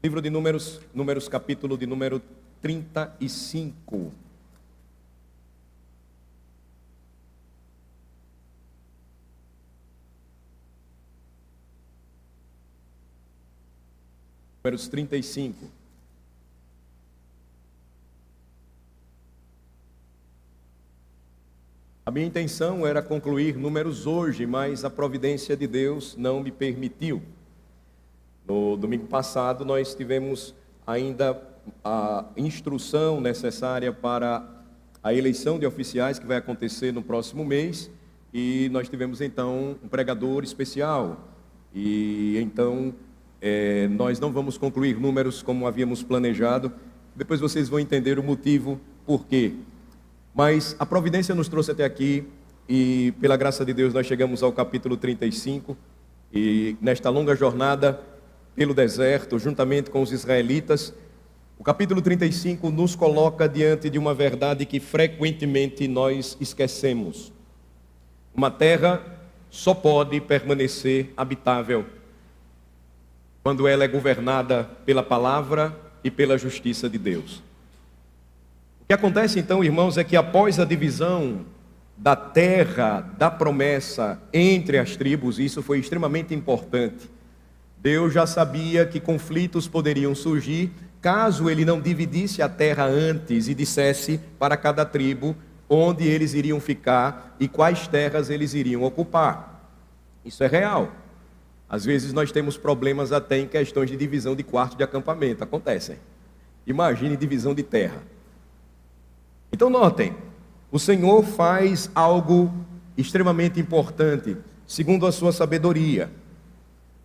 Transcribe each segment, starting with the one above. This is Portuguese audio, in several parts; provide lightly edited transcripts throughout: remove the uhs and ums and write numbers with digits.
Livro de Números, capítulo de número 35. Números 35. A minha intenção era concluir Números hoje, mas a providência de Deus não me permitiu. No domingo passado nós tivemos ainda a instrução necessária para a eleição de oficiais que vai acontecer no próximo mês, e nós tivemos então um pregador especial, e então nós não vamos concluir Números como havíamos planejado. Depois vocês vão entender o motivo por quê. Mas a providência nos trouxe até aqui, e pela graça de Deus nós chegamos ao capítulo 35, e nesta longa jornada pelo deserto, juntamente com os israelitas, o capítulo 35 nos coloca diante de uma verdade que frequentemente nós esquecemos. Uma terra só pode permanecer habitável quando ela é governada pela palavra e pela justiça de Deus. O que acontece então, irmãos, é que após a divisão da terra da promessa entre as tribos, isso foi extremamente importante. Deus já sabia que conflitos poderiam surgir caso ele não dividisse a terra antes e dissesse para cada tribo onde eles iriam ficar e quais terras eles iriam ocupar. Isso é real. Às vezes nós temos problemas até em questões de divisão de quarto de acampamento, acontecem. Imagine divisão de terra. Então notem, o Senhor faz algo extremamente importante, segundo a sua sabedoria.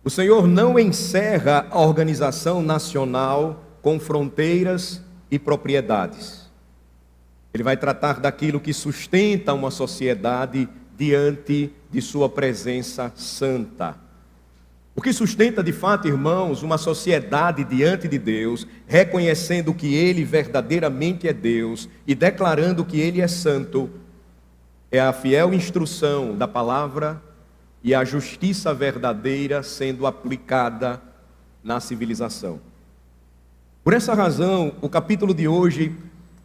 O Senhor não encerra a organização nacional com fronteiras e propriedades. Ele vai tratar daquilo que sustenta uma sociedade diante de sua presença santa. O que sustenta de fato, irmãos, uma sociedade diante de Deus, reconhecendo que Ele verdadeiramente é Deus e declarando que Ele é santo, é a fiel instrução da palavra e a justiça verdadeira sendo aplicada na civilização. Por essa razão, o capítulo de hoje,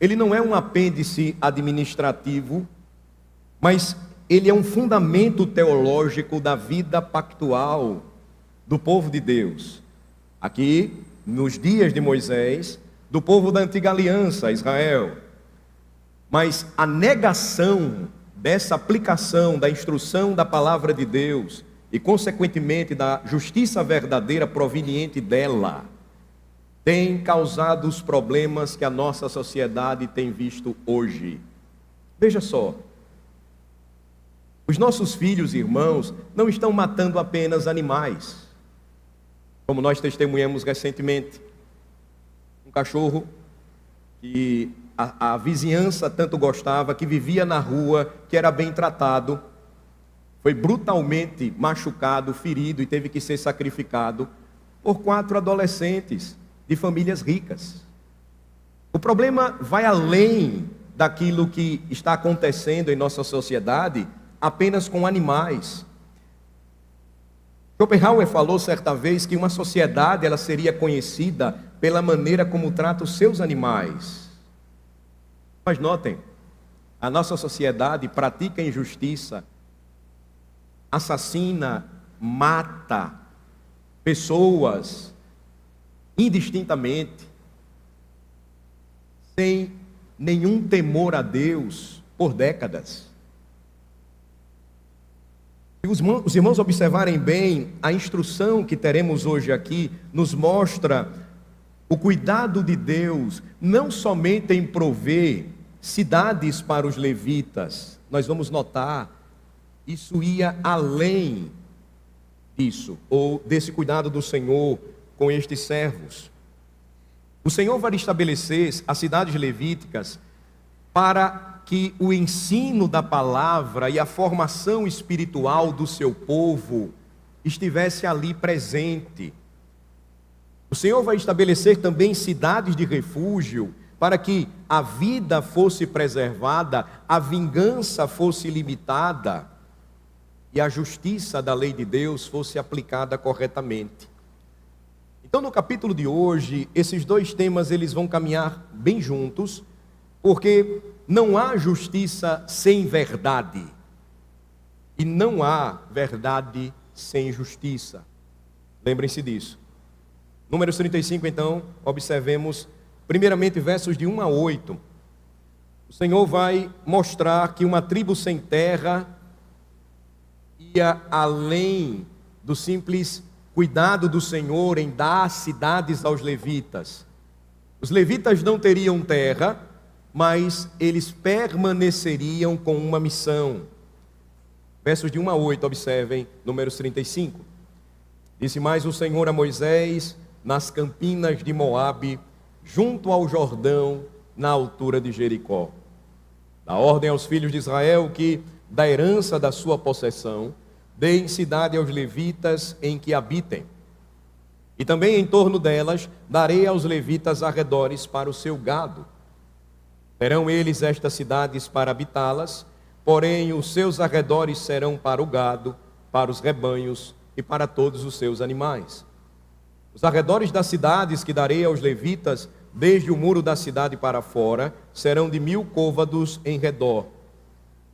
ele não é um apêndice administrativo, mas ele é um fundamento teológico da vida pactual do povo de Deus. Aqui, nos dias de Moisés, do povo da antiga aliança, Israel. Mas a negação dessa aplicação da instrução da palavra de Deus e, consequentemente, da justiça verdadeira proveniente dela, tem causado os problemas que a nossa sociedade tem visto hoje. Veja só, os nossos filhos, irmãos, não estão matando apenas animais, como nós testemunhamos recentemente. Um cachorro que a vizinhança tanto gostava, que vivia na rua, que era bem tratado, foi brutalmente machucado, ferido e teve que ser sacrificado por 4 adolescentes de famílias ricas. O problema vai além daquilo que está acontecendo em nossa sociedade apenas com animais. Schopenhauer falou certa vez que uma sociedade ela seria conhecida pela maneira como trata os seus animais. Mas notem, a nossa sociedade pratica injustiça, assassina, mata pessoas indistintamente, sem nenhum temor a Deus por décadas. Se os irmãos observarem bem, a instrução que teremos hoje aqui nos mostra o cuidado de Deus, não somente em prover cidades para os levitas. Nós vamos notar, isso ia além disso, ou desse cuidado do Senhor com estes servos. O Senhor vai estabelecer as cidades levíticas para que o ensino da palavra e a formação espiritual do seu povo estivesse ali presente. O Senhor vai estabelecer também cidades de refúgio para que a vida fosse preservada, a vingança fosse limitada e a justiça da lei de Deus fosse aplicada corretamente. Então, no capítulo de hoje, esses dois temas eles vão caminhar bem juntos, porque não há justiça sem verdade, e não há verdade sem justiça. Lembrem-se disso. Números 35, então, observemos primeiramente versos de 1 a 8. O Senhor vai mostrar que uma tribo sem terra ia além do simples cuidado do Senhor em dar cidades aos levitas. Os levitas não teriam terra, mas eles permaneceriam com uma missão. Versos de 1 a 8, observem, Números 35. Disse mais o Senhor a Moisés, nas campinas de Moabe, junto ao Jordão, na altura de Jericó. Dá ordem aos filhos de Israel que, da herança da sua possessão, deem cidade aos levitas em que habitem. E também em torno delas darei aos levitas arredores para o seu gado. Terão eles estas cidades para habitá-las, porém os seus arredores serão para o gado, para os rebanhos e para todos os seus animais. Os arredores das cidades que darei aos levitas, desde o muro da cidade para fora, serão de 1000 côvados em redor.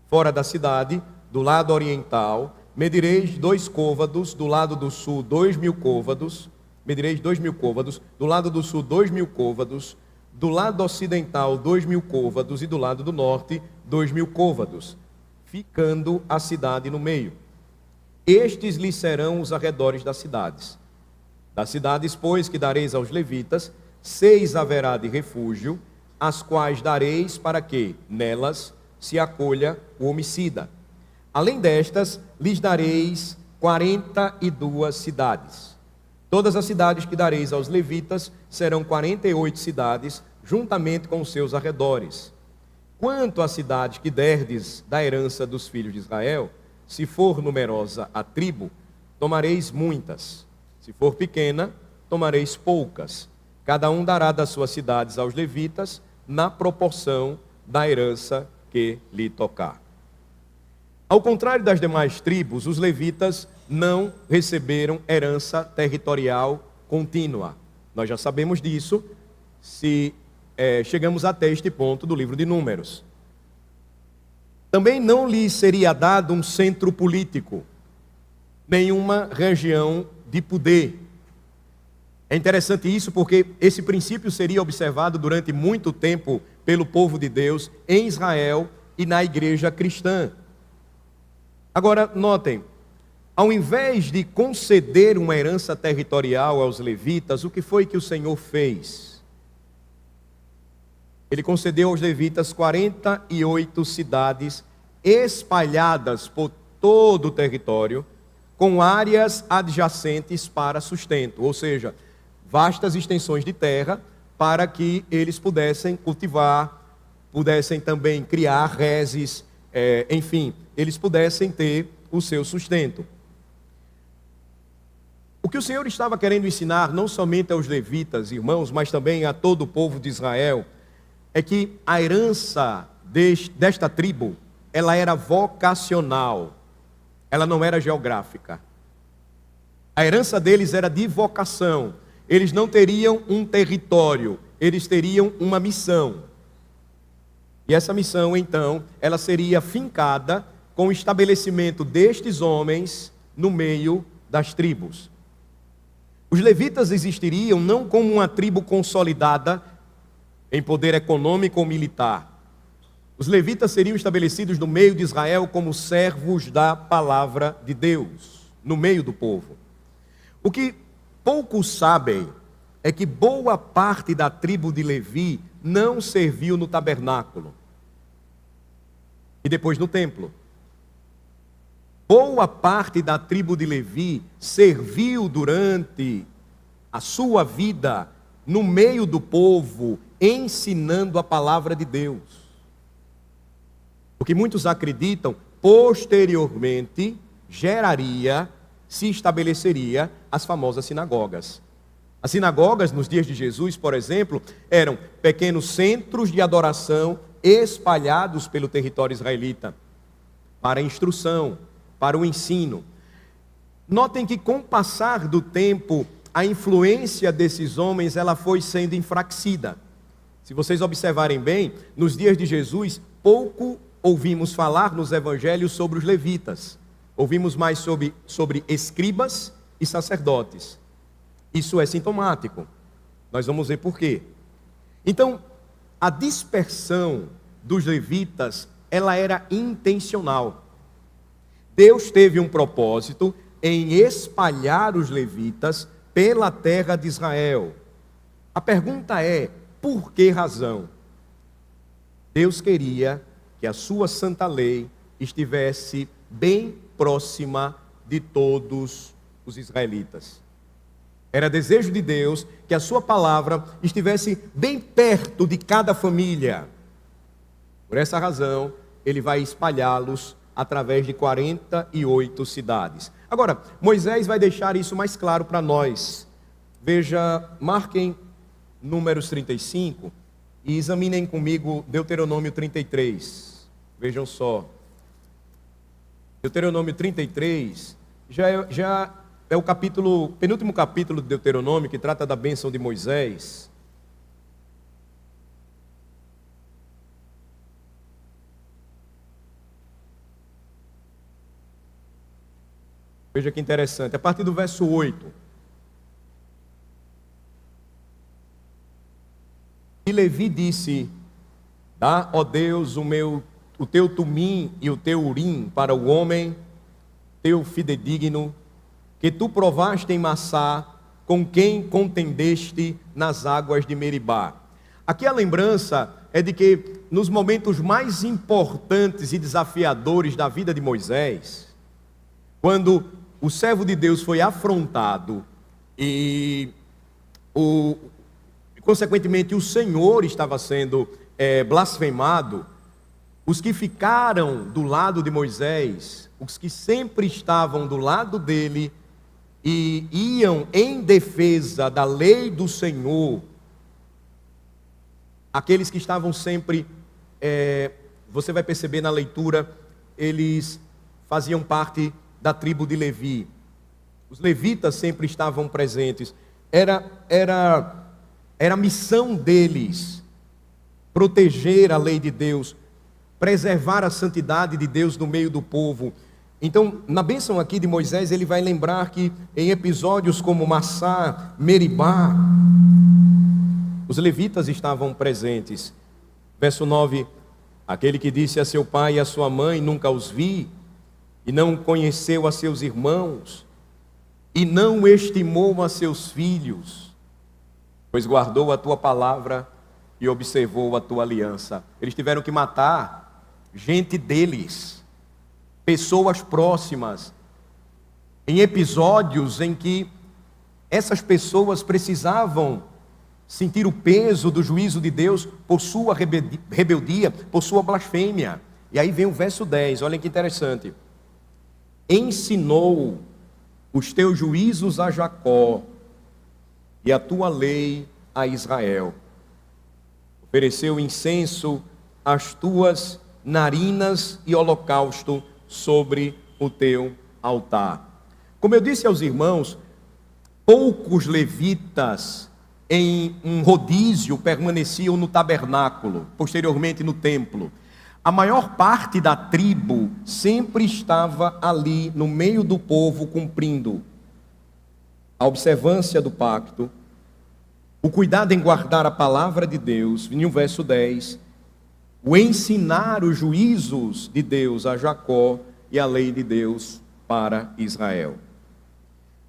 Fora da cidade, do lado oriental, medireis 2 côvados, do lado do sul 2000 côvados, medireis 2000 côvados, do lado do sul 2000 côvados, do lado ocidental 2000 côvados e do lado do norte 2000 côvados, ficando a cidade no meio. Estes lhes serão os arredores das cidades. Das cidades, pois, que dareis aos levitas, 6 haverá de refúgio, as quais dareis para que, nelas, se acolha o homicida. Além destas, lhes dareis 42 cidades. Todas as cidades que dareis aos levitas serão 48 cidades, juntamente com os seus arredores. Quanto à cidade que derdes da herança dos filhos de Israel, se for numerosa a tribo, tomareis muitas. Se for pequena, tomareis poucas. Cada um dará das suas cidades aos levitas, na proporção da herança que lhe tocar. Ao contrário das demais tribos, os levitas não receberam herança territorial contínua. Nós já sabemos disso, se chegamos até este ponto do livro de Números. Também não lhes seria dado um centro político, nenhuma região de poder. É interessante isso porque esse princípio seria observado durante muito tempo pelo povo de Deus em Israel e na igreja cristã. Agora, notem, ao invés de conceder uma herança territorial aos levitas, o que foi que o Senhor fez? Ele concedeu aos levitas 48 cidades espalhadas por todo o território, com áreas adjacentes para sustento, ou seja, vastas extensões de terra para que eles pudessem cultivar, pudessem também criar reses, enfim, eles pudessem ter o seu sustento. O que o Senhor estava querendo ensinar, não somente aos levitas, irmãos, mas também a todo o povo de Israel, é que a herança desta tribo, ela era vocacional, ela não era geográfica. A herança deles era de vocação. Eles não teriam um território, eles teriam uma missão. E essa missão, então, ela seria fincada com o estabelecimento destes homens no meio das tribos. Os levitas existiriam não como uma tribo consolidada em poder econômico ou militar. Os levitas seriam estabelecidos no meio de Israel como servos da palavra de Deus, no meio do povo. O que poucos sabem é que boa parte da tribo de Levi não serviu no tabernáculo e depois no templo. Boa parte da tribo de Levi serviu durante a sua vida no meio do povo, ensinando a palavra de Deus. O que muitos acreditam, posteriormente, se estabeleceria as famosas sinagogas. As sinagogas, nos dias de Jesus, por exemplo, eram pequenos centros de adoração espalhados pelo território israelita, para a instrução, para o ensino. Notem que com o passar do tempo, a influência desses homens ela foi sendo enfraquecida. Se vocês observarem bem, nos dias de Jesus, pouco ouvimos falar nos evangelhos sobre os levitas. Ouvimos mais sobre escribas e sacerdotes. Isso é sintomático. Nós vamos ver por quê. Então, a dispersão dos levitas, ela era intencional. Deus teve um propósito em espalhar os levitas pela terra de Israel. A pergunta é, por que razão? Deus queria que a sua santa lei estivesse bem próxima de todos os israelitas. Era desejo de Deus que a sua palavra estivesse bem perto de cada família. Por essa razão, ele vai espalhá-los através de 48 cidades. Agora, Moisés vai deixar isso mais claro para nós. Veja, marquem Números 35 e examinem comigo Deuteronômio 33. Vejam só. Deuteronômio 33 já é o penúltimo capítulo de Deuteronômio, que trata da bênção de Moisés. Veja que interessante, a partir do verso 8. E Levi disse: dá, ó Deus, o teu tumim e o teu urim para o homem teu fidedigno, que tu provaste em Massá, com quem contendeste nas águas de Meribá. Aqui a lembrança é de que nos momentos mais importantes e desafiadores da vida de Moisés, quando o servo de Deus foi afrontado e consequentemente o Senhor estava sendo blasfemado, os que ficaram do lado de Moisés, os que sempre estavam do lado dele e iam em defesa da lei do Senhor, aqueles que estavam sempre, você vai perceber na leitura, eles faziam parte da tribo de Levi. Os levitas sempre estavam presentes. Era a missão deles proteger a lei de Deus, preservar a santidade de Deus no meio do povo. Então, na bênção aqui de Moisés, ele vai lembrar que em episódios como Massá, Meribá, os levitas estavam presentes. Verso 9: aquele que disse a seu pai e a sua mãe, nunca os vi, e não conheceu a seus irmãos, e não estimou a seus filhos, pois guardou a tua palavra e observou a tua aliança. Eles tiveram que matar gente deles, pessoas próximas, em episódios em que essas pessoas precisavam sentir o peso do juízo de Deus por sua rebeldia, por sua blasfêmia. E aí vem o verso 10, olhem que interessante. Ensinou os teus juízos a Jacó e a tua lei a Israel. Ofereceu incenso às tuas narinas e holocausto sobre o teu altar. Como eu disse aos irmãos, poucos levitas em um rodízio permaneciam no tabernáculo, posteriormente no templo. A maior parte da tribo sempre estava ali no meio do povo, cumprindo a observância do pacto, o cuidado em guardar a palavra de Deus, no verso 10, o ensinar os juízos de Deus a Jacó e a lei de Deus para Israel.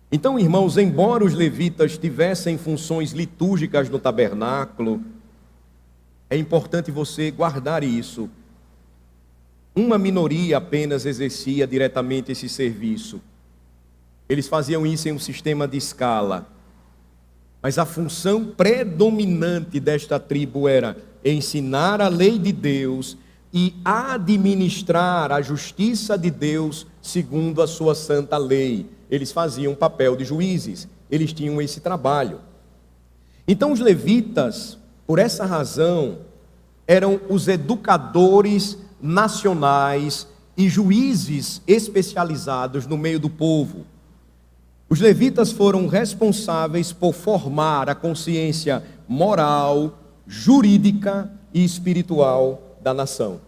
Então, irmãos, embora os levitas tivessem funções litúrgicas no tabernáculo, é importante você guardar isso. Uma minoria apenas exercia diretamente esse serviço. Eles faziam isso em um sistema de escala. Mas a função predominante desta tribo era ensinar a lei de Deus e administrar a justiça de Deus segundo a sua santa lei. Eles faziam o papel de juízes, eles tinham esse trabalho. Então os levitas, por essa razão, eram os educadores nacionais e juízes especializados no meio do povo. Os levitas foram responsáveis por formar a consciência moral, jurídica e espiritual da nação.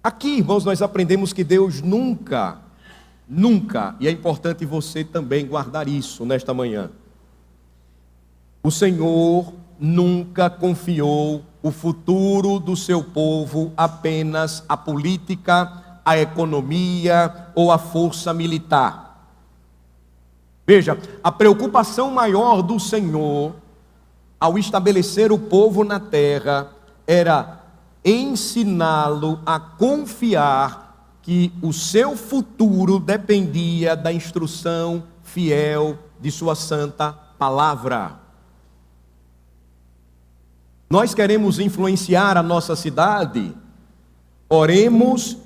Aqui, irmãos, nós aprendemos que Deus nunca, e é importante você também guardar isso nesta manhã, o Senhor nunca confiou o futuro do seu povo apenas à política, à economia ou à força militar. Veja, a preocupação maior do Senhor, ao estabelecer o povo na terra, era ensiná-lo a confiar que o seu futuro dependia da instrução fiel de sua santa palavra. Nós queremos influenciar a nossa cidade? Oremos,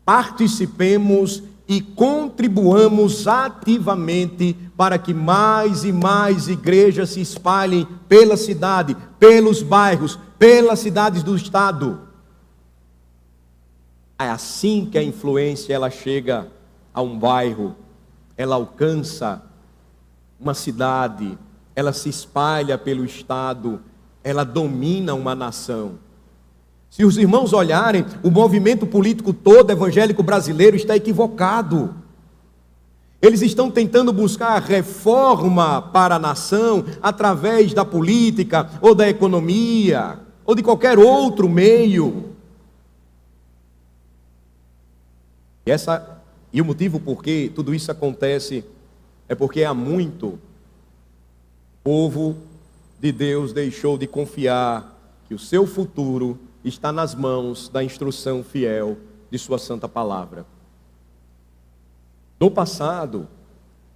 participemos e contribuamos ativamente para que mais e mais igrejas se espalhem pela cidade, pelos bairros, pelas cidades do estado. É assim que a influência ela chega a um bairro, ela alcança uma cidade, ela se espalha pelo estado, ela domina uma nação. Se os irmãos olharem, o movimento político todo evangélico brasileiro está equivocado. Eles estão tentando buscar reforma para a nação através da política ou da economia ou de qualquer outro meio. E o motivo por que tudo isso acontece é porque há muito o povo de Deus deixou de confiar que o seu futuro está nas mãos da instrução fiel de sua santa palavra. No passado,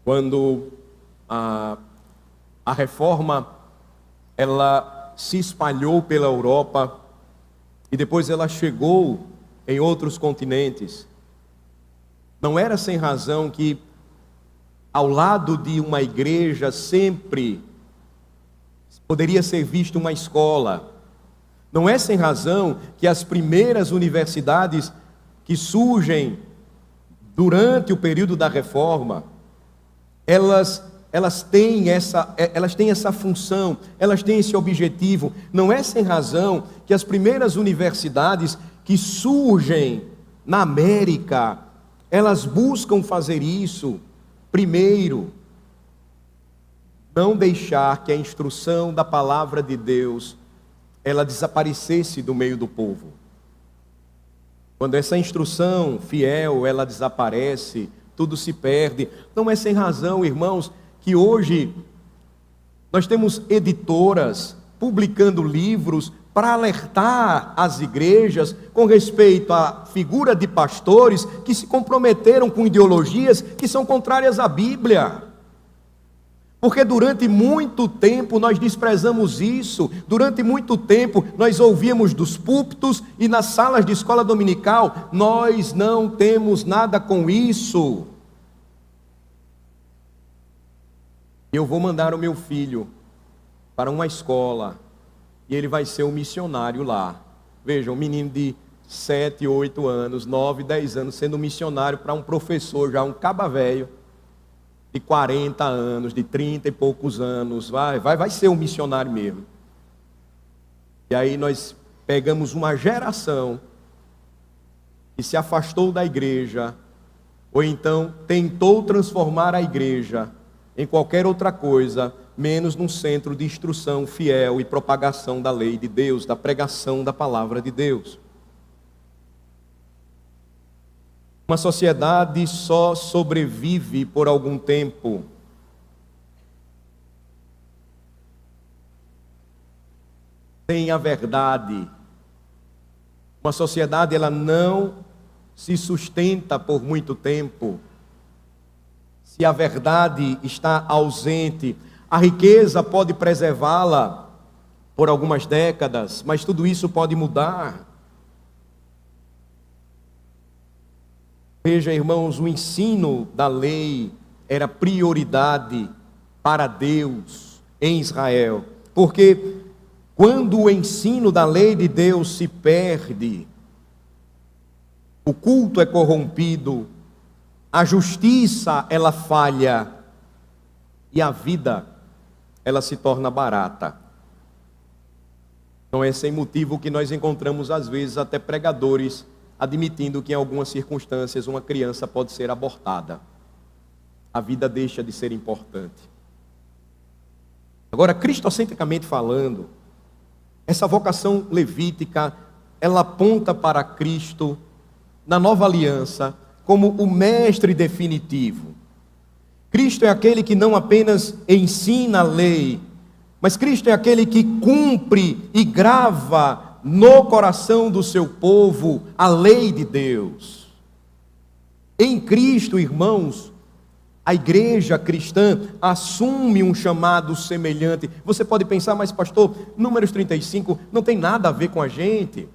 quando a reforma ela se espalhou pela Europa e depois ela chegou em outros continentes, não era sem razão que ao lado de uma igreja sempre poderia ser vista uma escola. Não é sem razão que as primeiras universidades que surgem durante o período da reforma, elas têm essa função, elas têm esse objetivo. Não é sem razão que as primeiras universidades que surgem na América, elas buscam fazer isso. Primeiro, não deixar que a instrução da palavra de Deus ela desaparecesse do meio do povo. Quando essa instrução fiel, ela desaparece, tudo se perde. Não é sem razão, irmãos, que hoje nós temos editoras publicando livros para alertar as igrejas com respeito à figura de pastores que se comprometeram com ideologias que são contrárias à Bíblia. Porque durante muito tempo nós desprezamos isso, durante muito tempo nós ouvíamos dos púlpitos e nas salas de escola dominical, nós não temos nada com isso. Eu vou mandar o meu filho para uma escola e ele vai ser um missionário lá. Veja, um menino de 7, 8 anos, 9, 10 anos, sendo um missionário para um professor, já um caba velho, de 40 anos, de 30 e poucos anos, vai ser um missionário mesmo. E aí nós pegamos uma geração que se afastou da igreja, ou então tentou transformar a igreja em qualquer outra coisa, menos num centro de instrução fiel e propagação da lei de Deus, da pregação da palavra de Deus. Uma sociedade só sobrevive por algum tempo. Sem a verdade. Uma sociedade ela não se sustenta por muito tempo. Se a verdade está ausente, a riqueza pode preservá-la por algumas décadas, mas tudo isso pode mudar. Veja, irmãos, o ensino da lei era prioridade para Deus em Israel, porque quando o ensino da lei de Deus se perde, o culto é corrompido, a justiça ela falha e a vida ela se torna barata. Não é sem motivo que nós encontramos às vezes até pregadores admitindo que em algumas circunstâncias uma criança pode ser abortada. A vida deixa de ser importante. Agora, cristocentricamente falando, essa vocação levítica, ela aponta para Cristo na nova aliança como o mestre definitivo. Cristo é aquele que não apenas ensina a lei, mas Cristo é aquele que cumpre e grava no coração do seu povo a lei de Deus. Em Cristo, irmãos, a igreja cristã assume um chamado semelhante. Você pode pensar, mas pastor, Números 35 não tem nada a ver com a gente.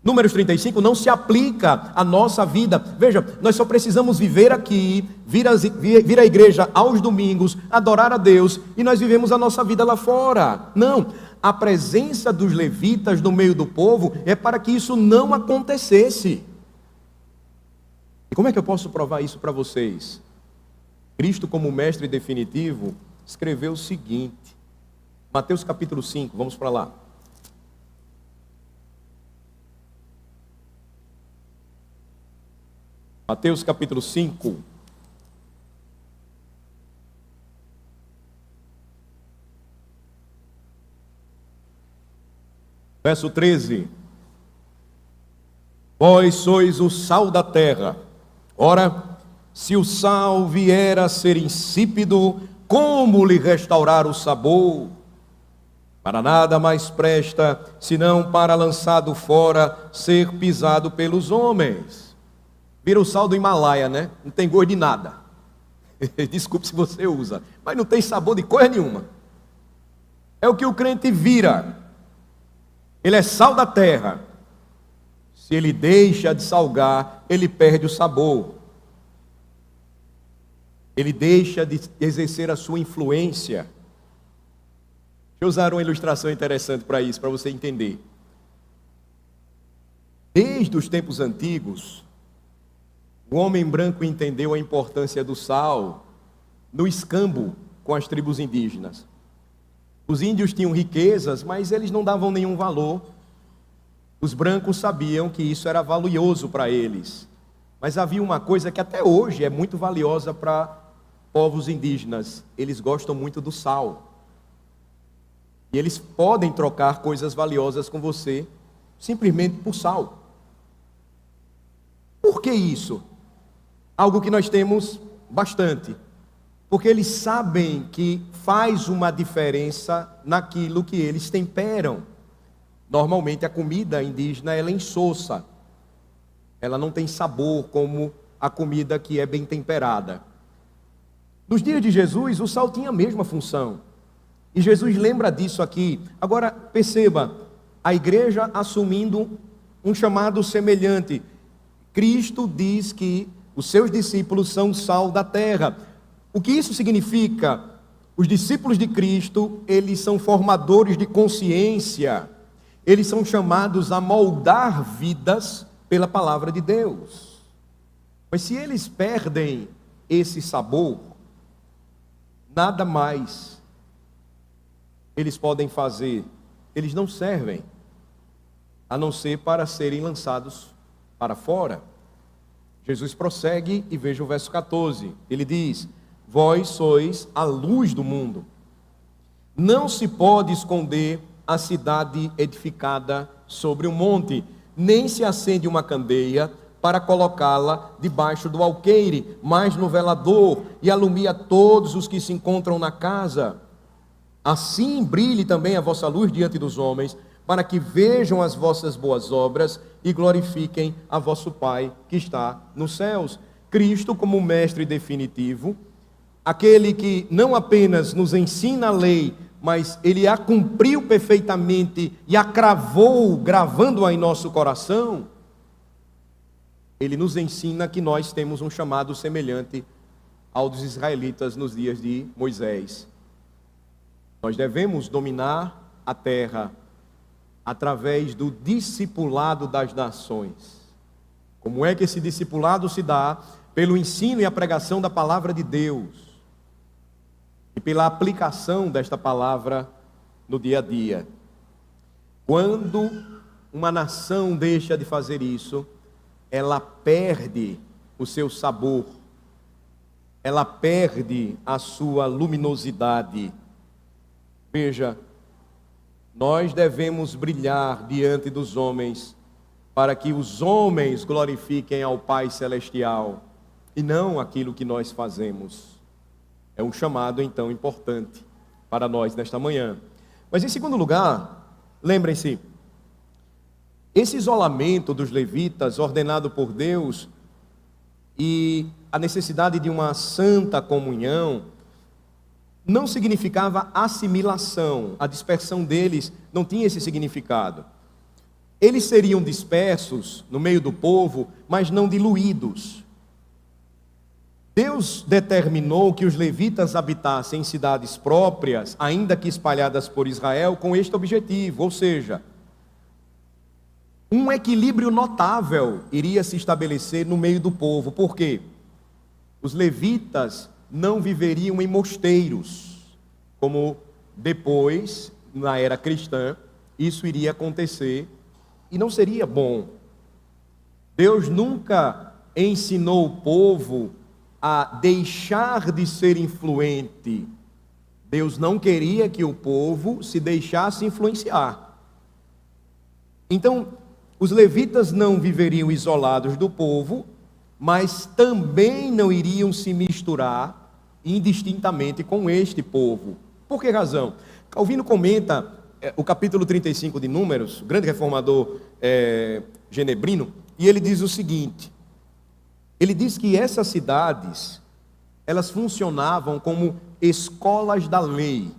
Números 35 não se aplica à nossa vida. Veja, nós só precisamos viver aqui, vir à igreja aos domingos, adorar a Deus, e nós vivemos a nossa vida lá fora. Não, a presença dos levitas no meio do povo é para que isso não acontecesse. E como é que eu posso provar isso para vocês? Cristo, como mestre definitivo, escreveu o seguinte, Mateus capítulo 5, vamos para lá. Mateus capítulo 5. Verso 13. Vós sois o sal da terra. Ora, se o sal vier a ser insípido, como lhe restaurar o sabor? Para nada mais presta, senão para lançado fora, ser pisado pelos homens. Vira o sal do Himalaia, né? Não tem gosto de nada. Desculpe se você usa, mas não tem sabor de coisa nenhuma. É o que o crente vira. Ele é sal da terra. Se ele deixa de salgar, ele perde o sabor. Ele deixa de exercer a sua influência. Deixa eu usar uma ilustração interessante para isso, para você entender. Desde os tempos antigos, o homem branco entendeu a importância do sal no escambo com as tribos indígenas. Os índios tinham riquezas, mas eles não davam nenhum valor. Os brancos sabiam que isso era valioso para eles. Mas havia uma coisa que até hoje é muito valiosa para povos indígenas. Eles gostam muito do sal. E eles podem trocar coisas valiosas com você simplesmente por sal. Por que isso? Algo que nós temos bastante. Porque eles sabem que faz uma diferença naquilo que eles temperam. Normalmente a comida indígena ela é insossa. Ela não tem sabor como a comida que é bem temperada. Nos dias de Jesus, o sal tinha a mesma função. E Jesus lembra disso aqui. Agora, perceba, a igreja assumindo um chamado semelhante. Cristo diz que os seus discípulos são sal da terra. O que isso significa? Os discípulos de Cristo, eles são formadores de consciência. Eles são chamados a moldar vidas pela palavra de Deus. Mas se eles perdem esse sabor, nada mais eles podem fazer. Eles não servem, a não ser para serem lançados para fora. Jesus prossegue e veja o verso 14. Ele diz: vós sois a luz do mundo. Não se pode esconder a cidade edificada sobre um monte, nem se acende uma candeia para colocá-la debaixo do alqueire, mas no velador, e alumia todos os que se encontram na casa. Assim brilhe também a vossa luz diante dos homens, para que vejam as vossas boas obras e glorifiquem a vosso Pai que está nos céus. Cristo como mestre definitivo, aquele que não apenas nos ensina a lei, mas ele a cumpriu perfeitamente e a cravou, gravando-a em nosso coração. Ele nos ensina que nós temos um chamado semelhante ao dos israelitas nos dias de Moisés. Nós devemos dominar a terra através do discipulado das nações. Como é que esse discipulado se dá? pelo ensino e a pregação da palavra de Deus e pela aplicação desta palavra no dia a dia. Quando uma nação deixa de fazer isso, ela perde o seu sabor, ela perde a sua luminosidade. Veja, nós devemos brilhar diante dos homens, para que os homens glorifiquem ao Pai Celestial, e não aquilo que nós fazemos. É um chamado, então, importante para nós nesta manhã. Mas, em segundo lugar, lembrem-se, esse isolamento dos levitas, ordenado por Deus, e a necessidade de uma santa comunhão, não significava assimilação. A dispersão deles não tinha esse significado. Eles seriam dispersos no meio do povo, mas não diluídos. Deus determinou que os levitas habitassem em cidades próprias, ainda que espalhadas por Israel, com este objetivo, ou seja, um equilíbrio notável iria se estabelecer no meio do povo. Por quê? Os levitas não viveriam em mosteiros, como depois, na era cristã, isso iria acontecer, e não seria bom. Deus nunca ensinou o povo a deixar de ser influente. Deus não queria que o povo se deixasse influenciar. Então, os levitas não viveriam isolados do povo, mas também não iriam se misturar indistintamente com este povo. Por que razão? Calvino comenta o capítulo 35 de Números, o grande reformador genebrino, e ele diz o seguinte: ele diz que essas cidades, elas funcionavam como escolas da lei.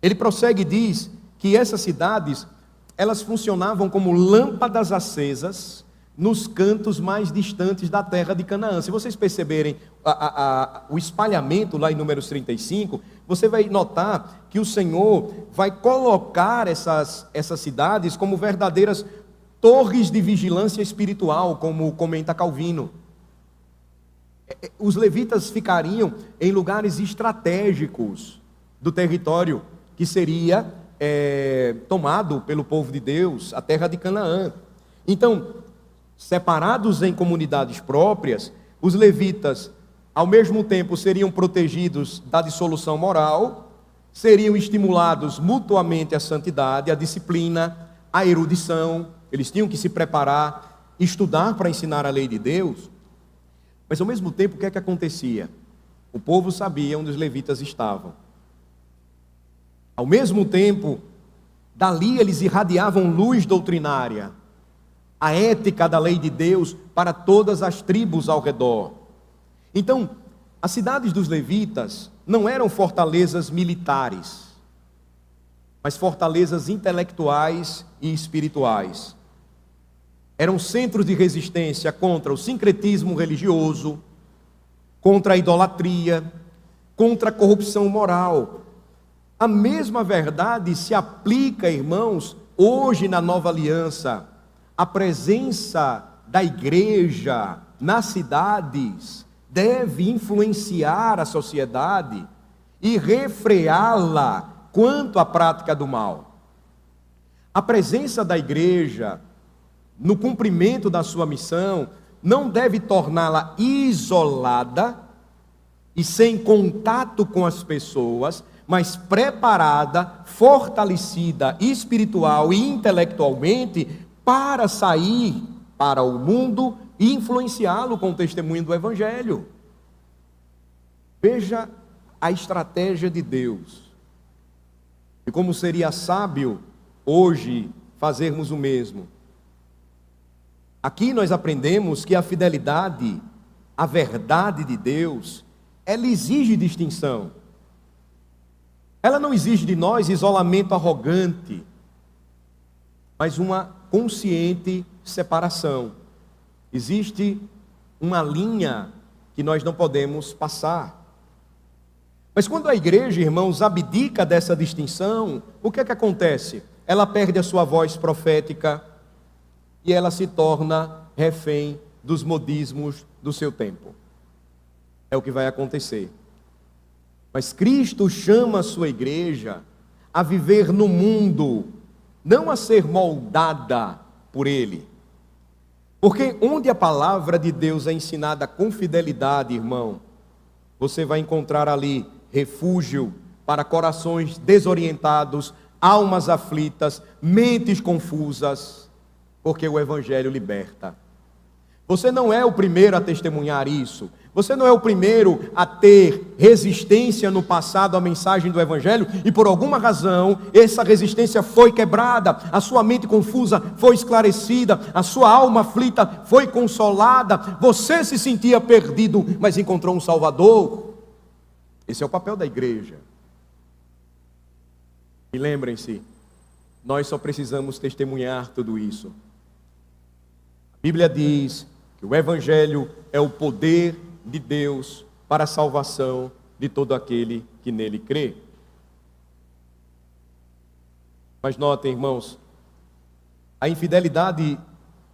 Ele prossegue e diz que essas cidades, elas funcionavam como lâmpadas acesas nos cantos mais distantes da terra de Canaã. Se vocês perceberem o espalhamento lá em Números 35, você vai notar que o Senhor vai colocar essas cidades como verdadeiras torres de vigilância espiritual, como comenta Calvino. Os levitas ficariam em lugares estratégicos do território que seria tomado pelo povo de Deus, a terra de Canaã. Então, separados em comunidades próprias, os levitas, ao mesmo tempo, seriam protegidos da dissolução moral, seriam estimulados mutuamente à santidade, à disciplina, à erudição. Eles tinham que se preparar, estudar para ensinar a lei de Deus. Mas ao mesmo tempo, o que é que acontecia? O povo sabia onde os levitas estavam. Ao mesmo tempo, dali eles irradiavam luz doutrinária, a ética da lei de Deus para todas as tribos ao redor. Então, as cidades dos levitas não eram fortalezas militares, mas fortalezas intelectuais e espirituais. Eram centros de resistência contra o sincretismo religioso, contra a idolatria, contra a corrupção moral. A mesma verdade se aplica, irmãos, hoje na nova aliança. A presença da igreja nas cidades deve influenciar a sociedade e refreá-la quanto à prática do mal. A presença da igreja no cumprimento da sua missão não deve torná-la isolada e sem contato com as pessoas, mas preparada, fortalecida espiritual e intelectualmente para sair para o mundo e influenciá-lo com o testemunho do Evangelho. Veja a estratégia de Deus. E como seria sábio hoje fazermos o mesmo. Aqui nós aprendemos que a fidelidade, a verdade de Deus, ela exige distinção. Ela não exige de nós isolamento arrogante, mas uma consciente separação. Existe uma linha que nós não podemos passar. Mas quando a igreja, irmãos, abdica dessa distinção, o que é que acontece? Ela perde a sua voz profética e ela se torna refém dos modismos do seu tempo. É o que vai acontecer. Mas Cristo chama a sua igreja a viver no mundo, não a ser moldada por Ele. Porque onde a palavra de Deus é ensinada com fidelidade, irmão, você vai encontrar ali refúgio para corações desorientados, almas aflitas, mentes confusas, porque o Evangelho liberta. Você não é o primeiro a testemunhar isso. Você não é o primeiro a ter resistência no passado à mensagem do Evangelho e por alguma razão essa resistência foi quebrada, a sua mente confusa foi esclarecida, a sua alma aflita foi consolada, você se sentia perdido, mas encontrou um Salvador. Esse é o papel da igreja. E lembrem-se, nós só precisamos testemunhar tudo isso. A Bíblia diz que o Evangelho é o poder de Deus para a salvação de todo aquele que nele crê. Mas notem, irmãos, a infidelidade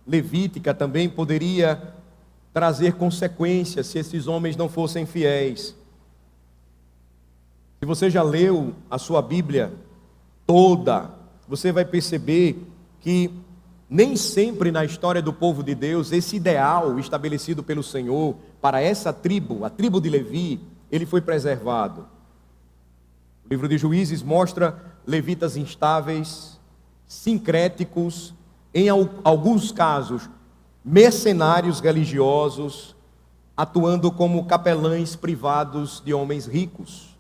levítica também poderia trazer consequências se esses homens não fossem fiéis. Se você já leu a sua Bíblia toda, você vai perceber que nem sempre na história do povo de Deus, esse ideal estabelecido pelo Senhor para essa tribo, a tribo de Levi, ele foi preservado. O livro de Juízes mostra levitas instáveis, sincréticos, em alguns casos, mercenários religiosos, atuando como capelães privados de homens ricos.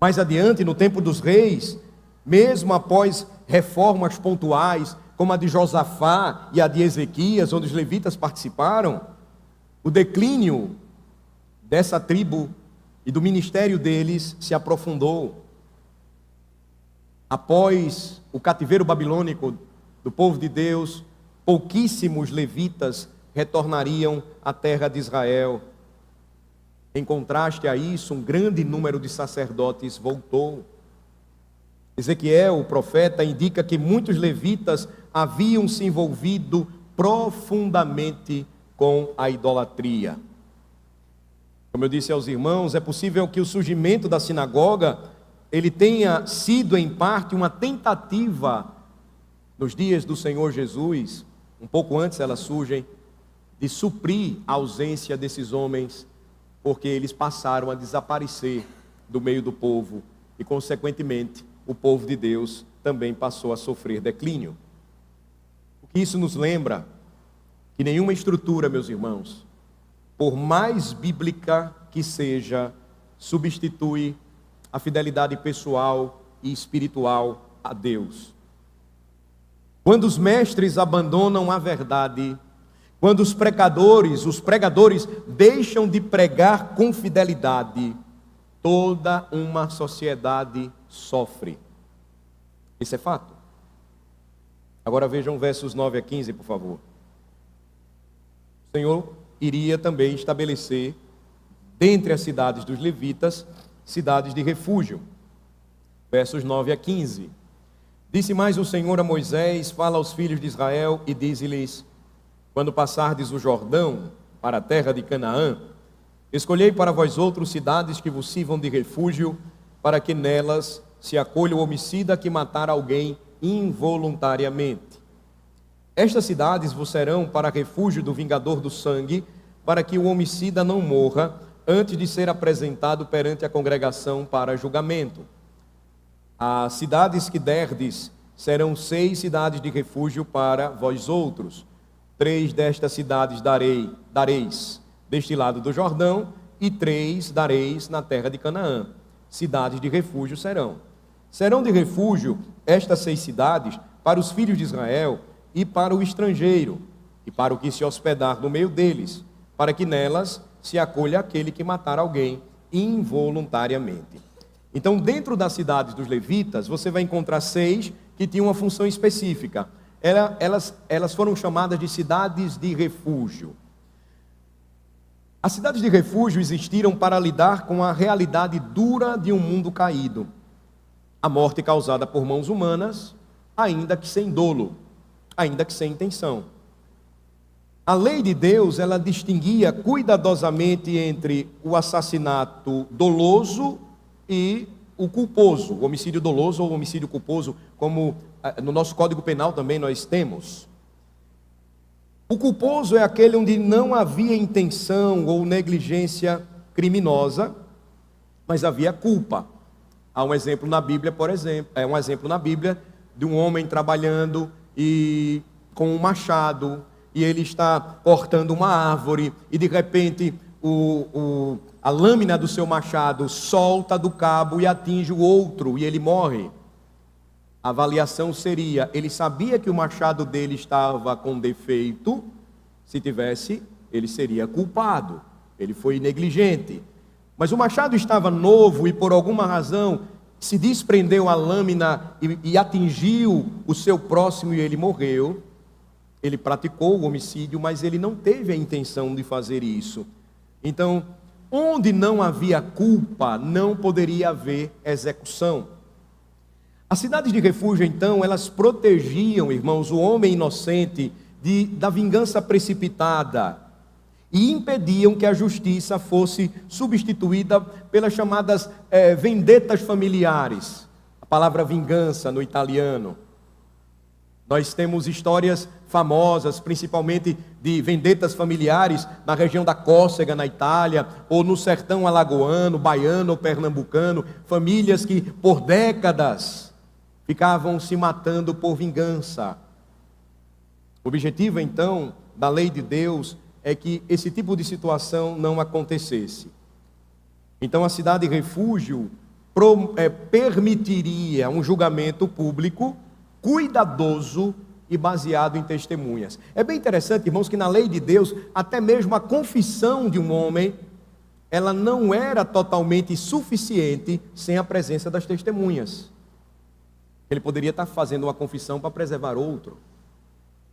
Mais adiante, no tempo dos reis, mesmo após reformas pontuais, como a de Josafá e a de Ezequias, onde os levitas participaram, o declínio dessa tribo e do ministério deles se aprofundou. Após o cativeiro babilônico do povo de Deus, pouquíssimos levitas retornariam à terra de Israel. Em contraste a isso, um grande número de sacerdotes voltou. Ezequiel, o profeta, indica que muitos levitas haviam se envolvido profundamente com a idolatria. Como eu disse aos irmãos, é possível que o surgimento da sinagoga ele tenha sido em parte uma tentativa nos dias do Senhor Jesus, um pouco antes elas surgem, de suprir a ausência desses homens, porque eles passaram a desaparecer do meio do povo e consequentemente o povo de Deus também passou a sofrer declínio. O que isso nos lembra? Que nenhuma estrutura, meus irmãos, por mais bíblica que seja, substitui a fidelidade pessoal e espiritual a Deus. Quando os mestres abandonam a verdade, quando os pregadores deixam de pregar com fidelidade, toda uma sociedade sofre. Isso é fato. Agora vejam versos 9 a 15, por favor. O Senhor iria também estabelecer, dentre as cidades dos levitas, cidades de refúgio. Versos 9 a 15. Disse mais o Senhor a Moisés: fala aos filhos de Israel e dize-lhes: quando passardes o Jordão para a terra de Canaã, escolhei para vós outros cidades que vos sirvam de refúgio, para que nelas se acolha o homicida que matar alguém involuntariamente. Estas cidades vos serão para refúgio do vingador do sangue, para que o homicida não morra antes de ser apresentado perante a congregação para julgamento. As cidades que derdes serão 6 cidades de refúgio para vós outros. 3 destas cidades dareis deste lado do Jordão, e 3 dareis na terra de Canaã. Cidades de refúgio serão de refúgio estas 6 cidades para os filhos de Israel e para o estrangeiro, e para o que se hospedar no meio deles, para que nelas se acolha aquele que matar alguém involuntariamente. Então, dentro das cidades dos levitas, você vai encontrar 6 que tinham uma função específica. Elas foram chamadas de cidades de refúgio. As cidades de refúgio existiram para lidar com a realidade dura de um mundo caído. A morte causada por mãos humanas, ainda que sem dolo, ainda que sem intenção. A lei de Deus, ela distinguia cuidadosamente entre o assassinato doloso e o culposo, o homicídio doloso ou o homicídio culposo, como no nosso Código Penal também nós temos. O culposo é aquele onde não havia intenção ou negligência criminosa, mas havia culpa. Há um exemplo na Bíblia, por exemplo, um exemplo na Bíblia de um homem trabalhando e com um machado, e ele está cortando uma árvore, e de repente a lâmina do seu machado solta do cabo e atinge o outro, e ele morre. A avaliação seria, ele sabia que o machado dele estava com defeito, se tivesse, ele seria culpado, ele foi negligente. Mas o machado estava novo e por alguma razão se desprendeu a lâmina e atingiu o seu próximo e ele morreu. Ele praticou o homicídio, mas ele não teve a intenção de fazer isso. Então, onde não havia culpa, não poderia haver execução. As cidades de refúgio, então, elas protegiam, irmãos, o homem inocente da vingança precipitada e impediam que a justiça fosse substituída pelas chamadas vendetas familiares. A palavra vingança no italiano. Nós temos histórias famosas, principalmente de vendetas familiares na região da Córcega, na Itália, ou no sertão alagoano, baiano ou pernambucano, famílias que por décadas ficavam se matando por vingança. O objetivo, então, da lei de Deus é que esse tipo de situação não acontecesse. Então, a cidade refúgio permitiria um julgamento público cuidadoso e baseado em testemunhas. É bem interessante, irmãos, que na lei de Deus, até mesmo a confissão de um homem, ela não era totalmente suficiente sem a presença das testemunhas. Ele poderia estar fazendo uma confissão para preservar outro.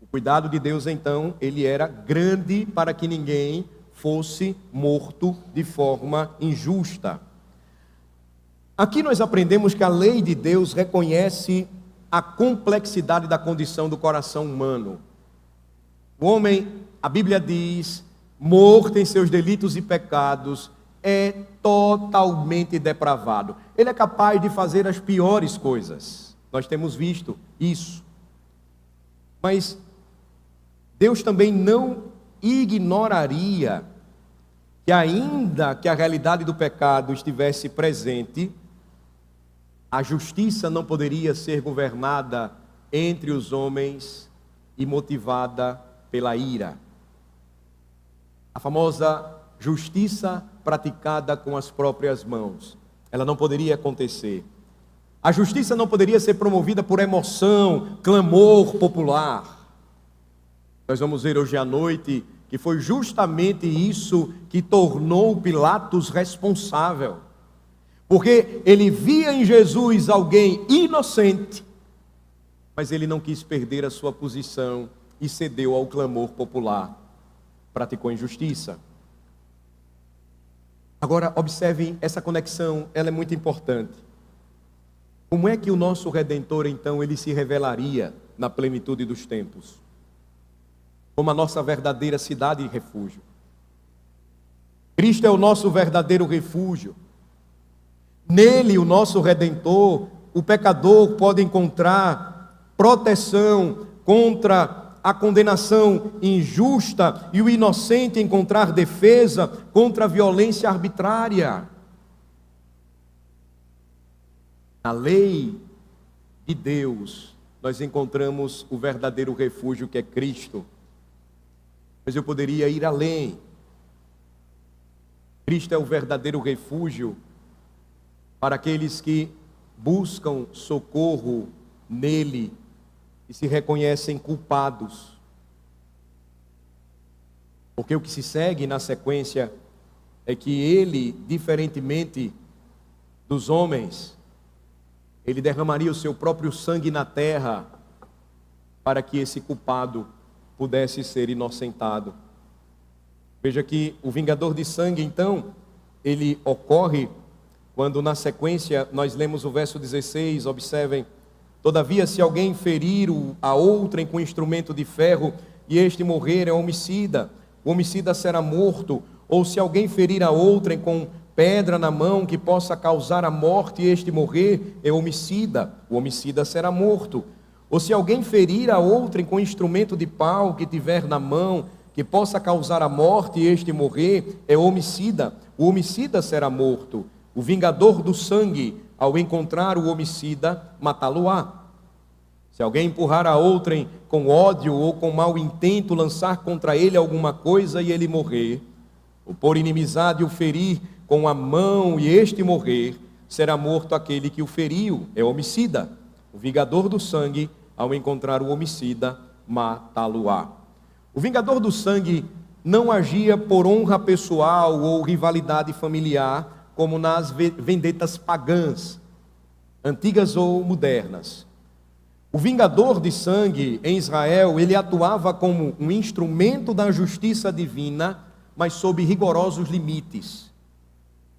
O cuidado de Deus, então, ele era grande para que ninguém fosse morto de forma injusta. Aqui nós aprendemos que a lei de Deus reconhece a complexidade da condição do coração humano. O homem, a Bíblia diz, morto em seus delitos e pecados, é totalmente depravado. Ele é capaz de fazer as piores coisas. Nós temos visto isso. Mas Deus também não ignoraria que ainda que a realidade do pecado estivesse presente, a justiça não poderia ser governada entre os homens e motivada pela ira. A famosa justiça praticada com as próprias mãos, ela não poderia acontecer. A justiça não poderia ser promovida por emoção, clamor popular. Nós vamos ver hoje à noite que foi justamente isso que tornou Pilatos responsável. Porque ele via em Jesus alguém inocente, mas ele não quis perder a sua posição e cedeu ao clamor popular. Praticou injustiça. Agora, observem essa conexão, ela é muito importante. Como é que o nosso Redentor, então, ele se revelaria na plenitude dos tempos? Como a nossa verdadeira cidade e refúgio. Cristo é o nosso verdadeiro refúgio. Nele, o nosso Redentor, o pecador pode encontrar proteção contra a condenação injusta e o inocente encontrar defesa contra a violência arbitrária. Na lei de Deus, nós encontramos o verdadeiro refúgio que é Cristo. Mas eu poderia ir além. Cristo é o verdadeiro refúgio para aqueles que buscam socorro nele e se reconhecem culpados. Porque o que se segue na sequência é que ele, diferentemente dos homens, ele derramaria o seu próprio sangue na terra para que esse culpado pudesse ser inocentado. Veja que o vingador de sangue, então, ele ocorre quando na sequência nós lemos o verso 16, observem: todavia se alguém ferir a outrem com instrumento de ferro, e este morrer, é homicida. O homicida será morto. Ou se alguém ferir a outrem com pedra na mão que possa causar a morte e este morrer, é homicida. O homicida será morto. Ou se alguém ferir a outrem com instrumento de pau que tiver na mão, que possa causar a morte e este morrer, é homicida. O homicida será morto. O vingador do sangue, ao encontrar o homicida, matá-lo-á. Se alguém empurrar a outrem com ódio ou com mau intento, lançar contra ele alguma coisa e ele morrer, ou por inimizade o ferir com a mão e este morrer, será morto aquele que o feriu, é homicida. O vingador do sangue, ao encontrar o homicida, matá-lo-á. O vingador do sangue não agia por honra pessoal ou rivalidade familiar, como nas vendetas pagãs, antigas ou modernas. O vingador de sangue em Israel, ele atuava como um instrumento da justiça divina, mas sob rigorosos limites.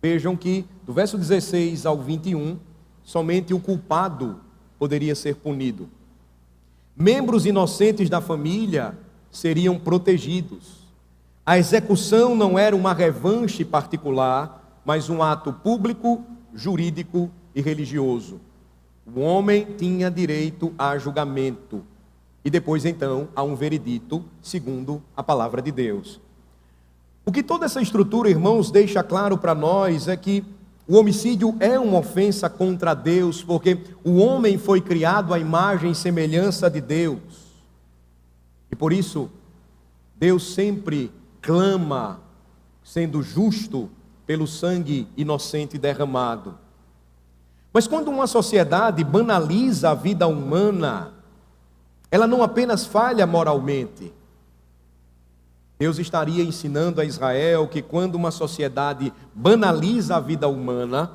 Vejam que, do verso 16 ao 21, somente o culpado poderia ser punido. Membros inocentes da família seriam protegidos. A execução não era uma revanche particular, mas um ato público, jurídico e religioso. O homem tinha direito a julgamento. E depois, então, a um veredito, segundo a palavra de Deus. O que toda essa estrutura, irmãos, deixa claro para nós é que o homicídio é uma ofensa contra Deus, porque o homem foi criado à imagem e semelhança de Deus. E por isso, Deus sempre clama, sendo justo, pelo sangue inocente derramado. Mas quando uma sociedade banaliza a vida humana, ela não apenas falha moralmente. Deus estaria ensinando a Israel que quando uma sociedade banaliza a vida humana,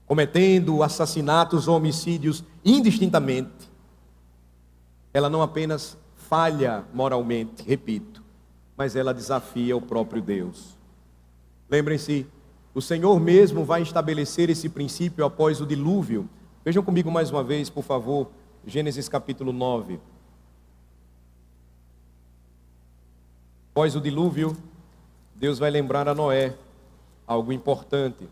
cometendo assassinatos ou homicídios indistintamente, ela não apenas falha moralmente, repito, mas ela desafia o próprio Deus. Lembrem-se, o Senhor mesmo vai estabelecer esse princípio após o dilúvio. Vejam comigo mais uma vez, por favor, Gênesis capítulo 9. Após o dilúvio, Deus vai lembrar a Noé algo importante.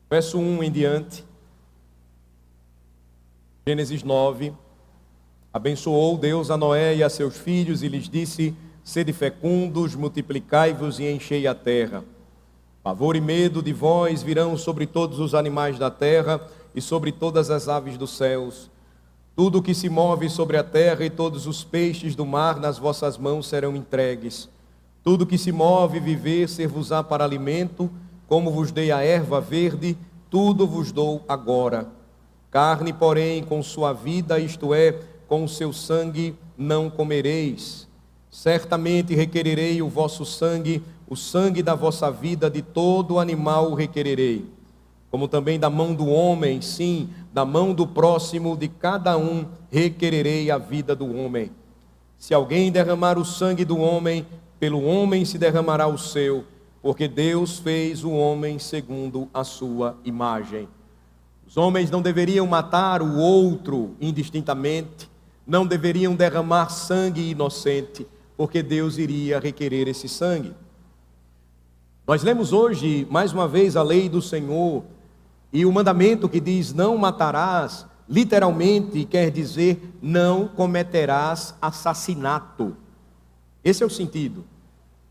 Verso 1 em diante, Gênesis 9. Abençoou Deus a Noé e a seus filhos e lhes disse: sede fecundos, multiplicai-vos e enchei a terra. Pavor e medo de vós virão sobre todos os animais da terra e sobre todas as aves dos céus. Tudo o que se move sobre a terra e todos os peixes do mar nas vossas mãos serão entregues. Tudo o que se move viver ser-vos-á para alimento, como vos dei a erva verde, tudo vos dou agora. Carne, porém, com sua vida, isto é, com o seu sangue, não comereis. Certamente requererei o vosso sangue, o sangue da vossa vida, de todo animal o requererei. Como também da mão do homem, sim, da mão do próximo, de cada um, requererei a vida do homem. Se alguém derramar o sangue do homem, pelo homem se derramará o seu, porque Deus fez o homem segundo a sua imagem. Os homens não deveriam matar o outro indistintamente, não deveriam derramar sangue inocente, porque Deus iria requerer esse sangue. Nós lemos hoje, mais uma vez, a lei do Senhor, e o mandamento que diz não matarás, literalmente quer dizer não cometerás assassinato. Esse é o sentido.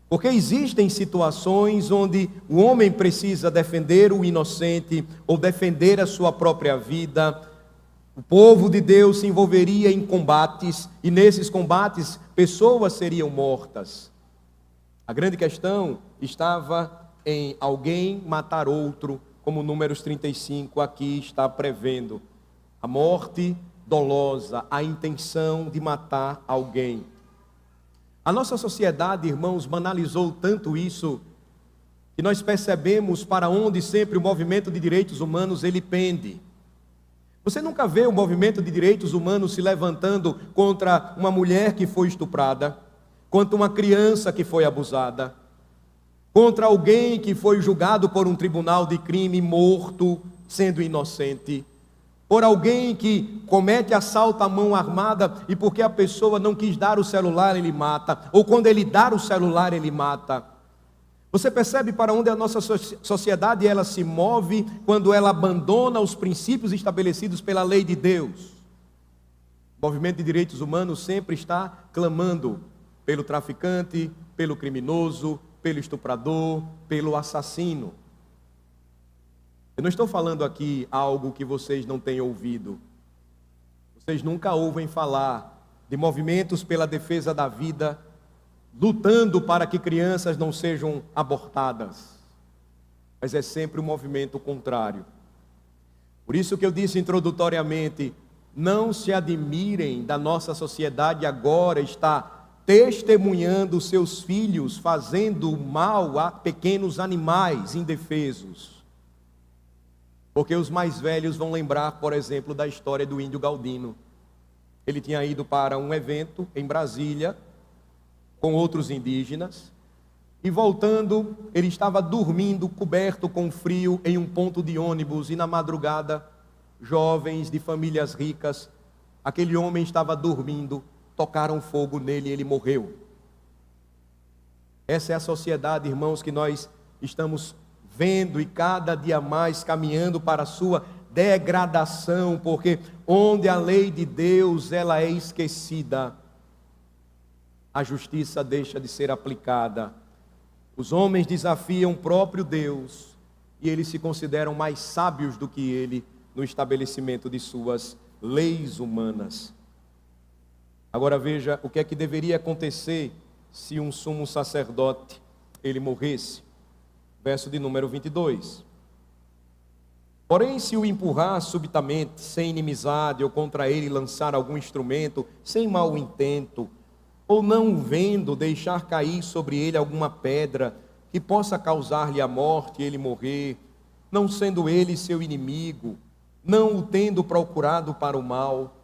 Porque existem situações onde o homem precisa defender o inocente ou defender a sua própria vida. O povo de Deus se envolveria em combates e nesses combates pessoas seriam mortas. A grande questão estava em alguém matar outro, como Números 35 aqui está prevendo. A morte dolosa, a intenção de matar alguém. A nossa sociedade, irmãos, banalizou tanto isso, que nós percebemos para onde sempre o movimento de direitos humanos ele pende. Você nunca vê o movimento de direitos humanos se levantando contra uma mulher que foi estuprada, contra uma criança que foi abusada, contra alguém que foi julgado por um tribunal de crime morto, sendo inocente. por alguém que comete assalto à mão armada e porque a pessoa não quis dar o celular, ele mata, ou quando ele dá o celular, ele mata. Você percebe para onde a nossa sociedade ela se move quando ela abandona os princípios estabelecidos pela lei de Deus. O movimento de direitos humanos sempre está clamando pelo traficante, pelo criminoso, pelo estuprador, pelo assassino. Eu não estou falando aqui algo que vocês não têm ouvido. Vocês nunca ouvem falar de movimentos pela defesa da vida, lutando para que crianças não sejam abortadas. Mas é sempre um movimento contrário. Por isso que eu disse introdutoriamente, não se admirem da nossa sociedade agora estar testemunhando seus filhos fazendo mal a pequenos animais indefesos. Porque os mais velhos vão lembrar, por exemplo, da história do índio Galdino. Ele tinha ido para um evento em Brasília, com outros indígenas, e voltando, ele estava dormindo, coberto com frio, em um ponto de ônibus, e na madrugada, jovens de famílias ricas, aquele homem estava dormindo, tocaram fogo nele e ele morreu. Essa é a sociedade, irmãos, que nós estamos vendo e cada dia mais caminhando para a sua degradação, porque onde a lei de Deus ela é esquecida, a justiça deixa de ser aplicada. Os homens desafiam o próprio Deus e eles se consideram mais sábios do que ele no estabelecimento de suas leis humanas. Agora veja o que é que deveria acontecer se um sumo sacerdote ele morresse. Verso de número 22. Porém, se o empurrar subitamente, sem inimizade, ou contra ele lançar algum instrumento, sem mau intento, ou não vendo, deixar cair sobre ele alguma pedra, que possa causar-lhe a morte e ele morrer, não sendo ele seu inimigo, não o tendo procurado para o mal,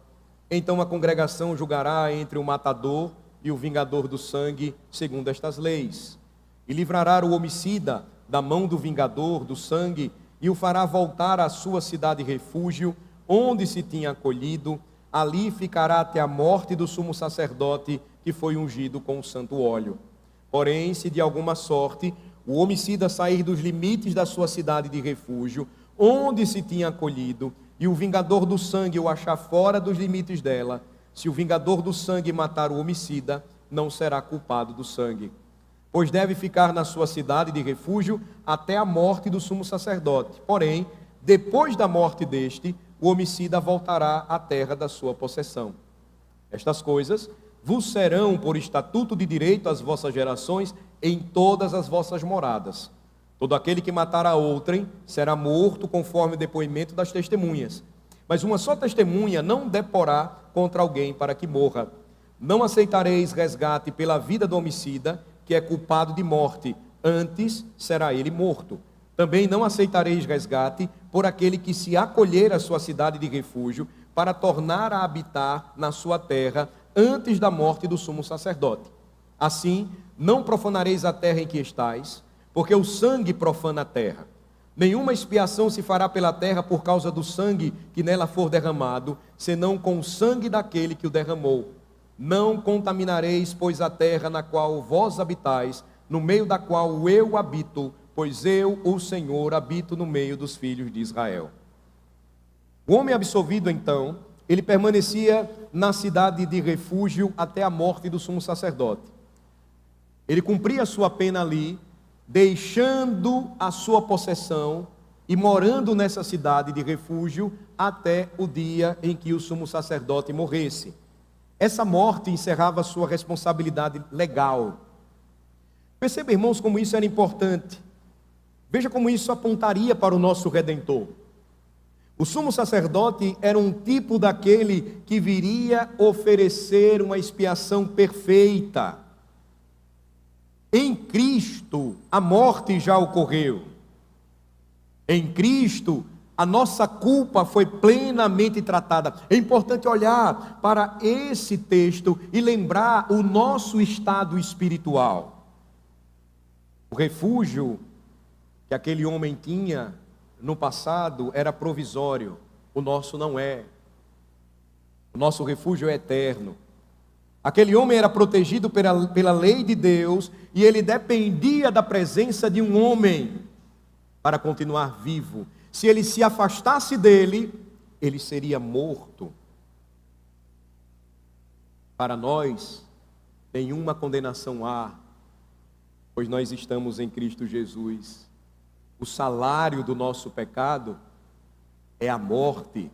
então a congregação julgará entre o matador e o vingador do sangue, segundo estas leis, e livrará o homicida da mão do vingador do sangue, e o fará voltar à sua cidade refúgio, onde se tinha acolhido, ali ficará até a morte do sumo sacerdote, que foi ungido com o santo óleo. Porém, se de alguma sorte o homicida sair dos limites da sua cidade de refúgio, onde se tinha acolhido, e o vingador do sangue o achar fora dos limites dela, se o vingador do sangue matar o homicida, não será culpado do sangue, pois deve ficar na sua cidade de refúgio até a morte do sumo sacerdote. Porém, depois da morte deste, o homicida voltará à terra da sua possessão. Estas coisas vos serão por estatuto de direito às vossas gerações em todas as vossas moradas. Todo aquele que matar a outrem será morto conforme o depoimento das testemunhas. Mas uma só testemunha não deporá contra alguém para que morra. Não aceitareis resgate pela vida do homicida, que é culpado de morte, antes será ele morto. Também não aceitareis resgate por aquele que se acolher à sua cidade de refúgio, para tornar a habitar na sua terra, antes da morte do sumo sacerdote. Assim, não profanareis a terra em que estais, porque o sangue profana a terra. Nenhuma expiação se fará pela terra por causa do sangue que nela for derramado, senão com o sangue daquele que o derramou. Não contaminareis, pois, a terra na qual vós habitais, no meio da qual eu habito, pois eu, o Senhor, habito no meio dos filhos de Israel. O homem absolvido, então, ele permanecia na cidade de refúgio até a morte do sumo sacerdote. Ele cumpria a sua pena ali, deixando a sua possessão e morando nessa cidade de refúgio até o dia em que o sumo sacerdote morresse. Essa morte encerrava a sua responsabilidade legal. Perceba, irmãos, como isso era importante. Veja como isso apontaria para o nosso Redentor. O sumo sacerdote era um tipo daquele que viria oferecer uma expiação perfeita. Em Cristo, a morte já ocorreu. Em Cristo, a nossa culpa foi plenamente tratada. É importante olhar para esse texto e lembrar o nosso estado espiritual. O refúgio que aquele homem tinha no passado era provisório. O nosso não é. O nosso refúgio é eterno. Aquele homem era protegido pela lei de Deus e ele dependia da presença de um homem para continuar vivo. Se ele se afastasse dele, ele seria morto. Para nós, nenhuma condenação há, pois nós estamos em Cristo Jesus. O salário do nosso pecado é a morte,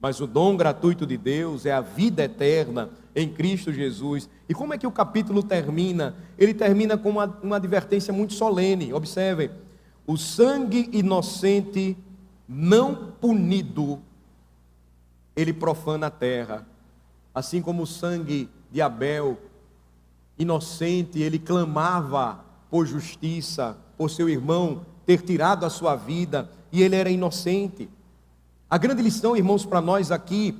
mas o dom gratuito de Deus é a vida eterna em Cristo Jesus. E como é que o capítulo termina? Ele termina com uma advertência muito solene. Observem, o sangue inocente não punido, ele profana a terra. Assim como o sangue de Abel, inocente, ele clamava por justiça, por seu irmão ter tirado a sua vida, e ele era inocente. A grande lição, irmãos, para nós aqui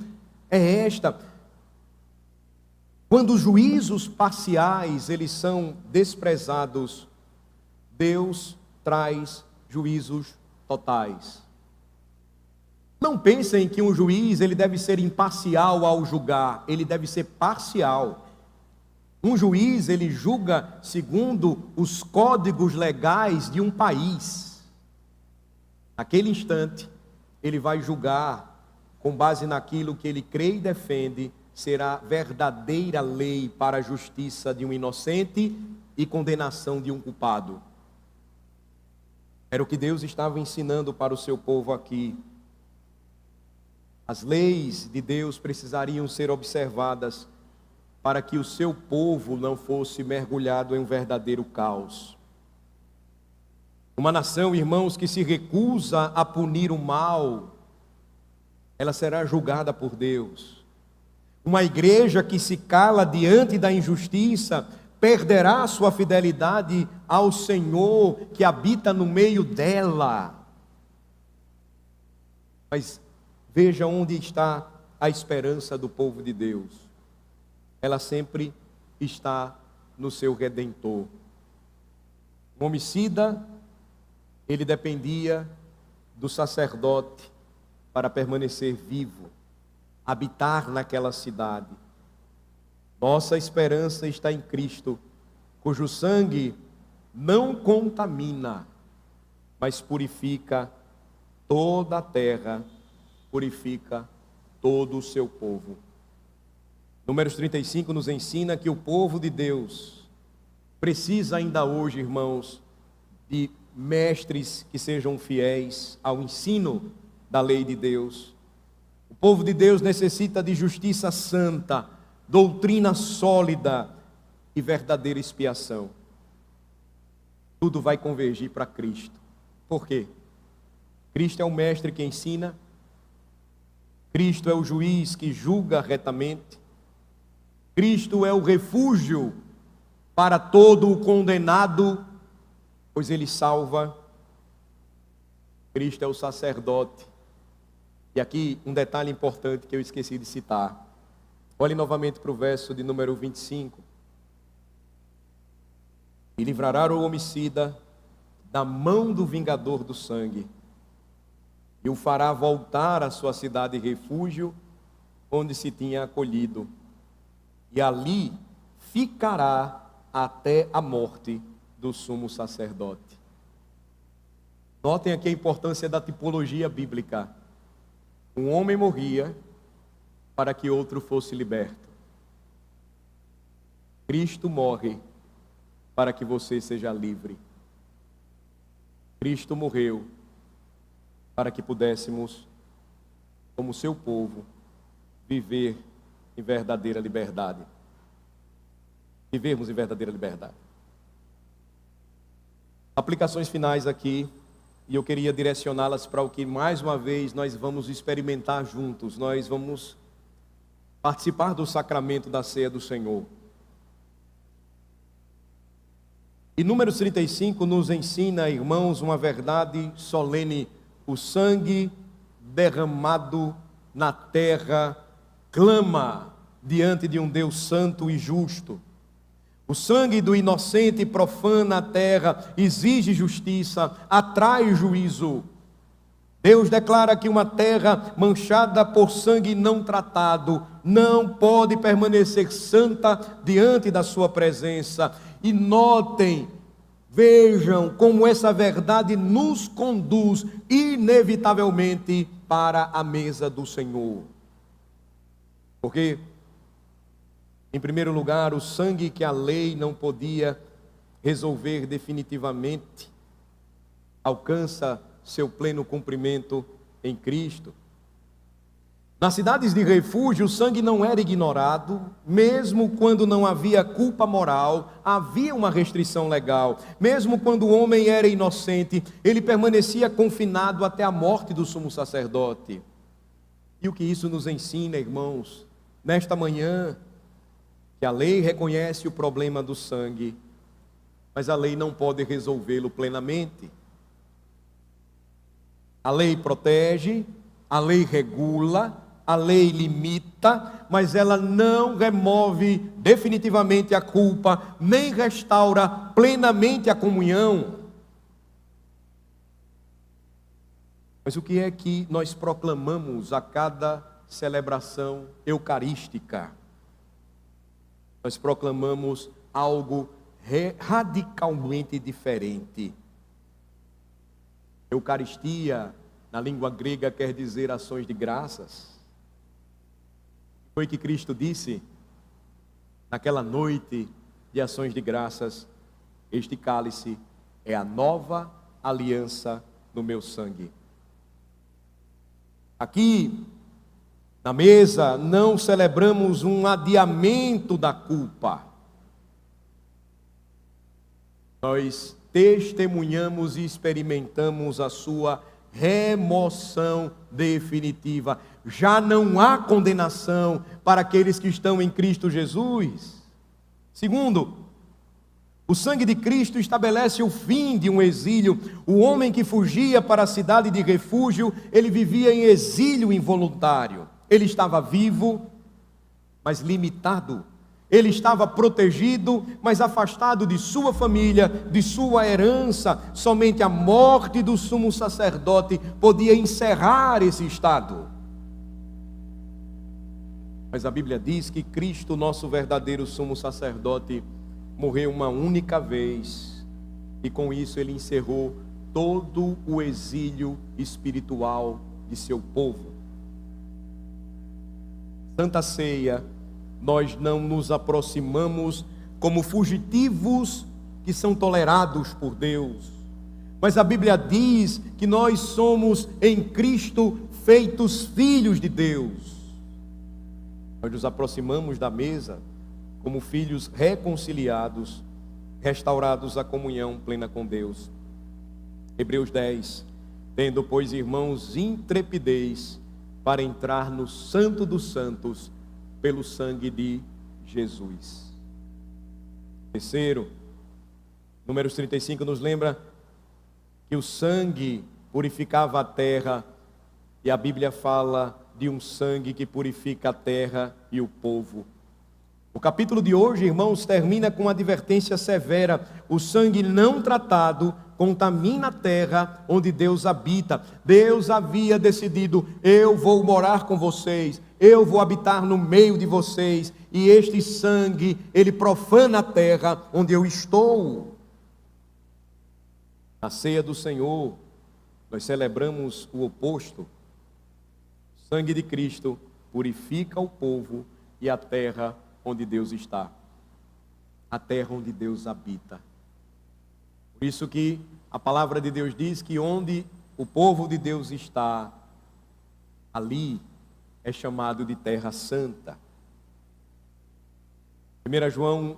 é esta: quando os juízos parciais eles são desprezados, Deus traz juízos totais. Não pensem que um juiz ele deve ser imparcial ao julgar, ele deve ser parcial. Um juiz ele julga segundo os códigos legais de um país. Naquele instante, ele vai julgar com base naquilo que ele crê e defende será verdadeira lei para a justiça de um inocente e condenação de um culpado. Era o que Deus estava ensinando para o seu povo aqui. As leis de Deus precisariam ser observadas para que o seu povo não fosse mergulhado em um verdadeiro caos. Uma nação, irmãos, que se recusa a punir o mal, ela será julgada por Deus. Uma igreja que se cala diante da injustiça, perderá sua fidelidade ao Senhor que habita no meio dela. Mas veja onde está a esperança do povo de Deus. Ela sempre está no seu Redentor. O homicida, ele dependia do sacerdote para permanecer vivo, habitar naquela cidade. Nossa esperança está em Cristo, cujo sangue não contamina, mas purifica toda a terra, purifica todo o seu povo. Números 35 nos ensina que o povo de Deus precisa ainda hoje, irmãos, de mestres que sejam fiéis ao ensino da lei de Deus. O povo de Deus necessita de justiça santa, doutrina sólida e verdadeira expiação. Tudo vai convergir para Cristo. Por quê? Cristo é o mestre que ensina, Cristo é o juiz que julga retamente, Cristo é o refúgio para todo o condenado, pois ele salva. Cristo é o sacerdote. E aqui um detalhe importante que eu esqueci de citar. Olhe novamente para o verso de número 25. E livrará o homicida da mão do vingador do sangue, e o fará voltar à sua cidade refúgio, onde se tinha acolhido, e ali ficará até a morte do sumo sacerdote. Notem aqui a importância da tipologia bíblica. Um homem morria para que outro fosse liberto. Cristo morre para que você seja livre. Cristo morreu para que pudéssemos, como seu povo, viver em verdadeira liberdade. Vivermos em verdadeira liberdade. Aplicações finais aqui, e eu queria direcioná-las para o que mais uma vez nós vamos experimentar juntos. Nós vamos participar do sacramento da ceia do Senhor. E Números 35 nos ensina, irmãos, uma verdade solene: o sangue derramado na terra clama diante de um Deus santo e justo. O sangue do inocente profana a terra, exige justiça, atrai juízo. Deus declara que uma terra manchada por sangue não tratado não pode permanecer santa diante da sua presença. E notem, vejam como essa verdade nos conduz inevitavelmente para a mesa do Senhor. Porque, em primeiro lugar, o sangue que a lei não podia resolver definitivamente alcança seu pleno cumprimento em Cristo. Nas cidades de refúgio, o sangue não era ignorado, mesmo quando não havia culpa moral, havia uma restrição legal. Mesmo quando o homem era inocente, ele permanecia confinado até a morte do sumo sacerdote. E o que isso nos ensina, irmãos, nesta manhã, que a lei reconhece o problema do sangue, mas a lei não pode resolvê-lo plenamente. A lei protege, a lei regula, a lei limita, mas ela não remove definitivamente a culpa, nem restaura plenamente a comunhão. Mas o que é que nós proclamamos a cada celebração eucarística? Nós proclamamos algo radicalmente diferente. Eucaristia, na língua grega, quer dizer ações de graças. Foi que Cristo disse, naquela noite de ações de graças: este cálice é a nova aliança no meu sangue. Aqui, na mesa, não celebramos um adiamento da culpa. Nós testemunhamos e experimentamos a sua remoção definitiva. Já não há condenação para aqueles que estão em Cristo Jesus. Segundo, o sangue de Cristo estabelece o fim de um exílio. O homem que fugia para a cidade de refúgio, ele vivia em exílio involuntário. Ele estava vivo, mas limitado. Ele estava protegido, mas afastado de sua família, de sua herança. Somente a morte do sumo sacerdote podia encerrar esse estado. Mas a Bíblia diz que Cristo, nosso verdadeiro sumo sacerdote, morreu uma única vez, e com isso ele encerrou todo o exílio espiritual de seu povo. Santa Ceia, nós não nos aproximamos como fugitivos que são tolerados por Deus, mas a Bíblia diz que nós somos em Cristo feitos filhos de Deus. Nós nos aproximamos da mesa como filhos reconciliados, restaurados à comunhão plena com Deus. Hebreus 10, tendo, pois, irmãos, intrepidez para entrar no Santo dos Santos, pelo sangue de Jesus. Terceiro, Números 35 nos lembra que o sangue purificava a terra, e a Bíblia fala de um sangue que purifica a terra e o povo. O capítulo de hoje, irmãos, termina com uma advertência severa: o sangue não tratado contamina a terra onde Deus habita. Deus havia decidido: eu vou morar com vocês, eu vou habitar no meio de vocês, e este sangue, ele profana a terra onde eu estou. Na ceia do Senhor, nós celebramos o oposto. O sangue de Cristo purifica o povo e a terra onde Deus está, a terra onde Deus habita. Por isso que a palavra de Deus diz que onde o povo de Deus está, ali é chamado de terra santa. 1 João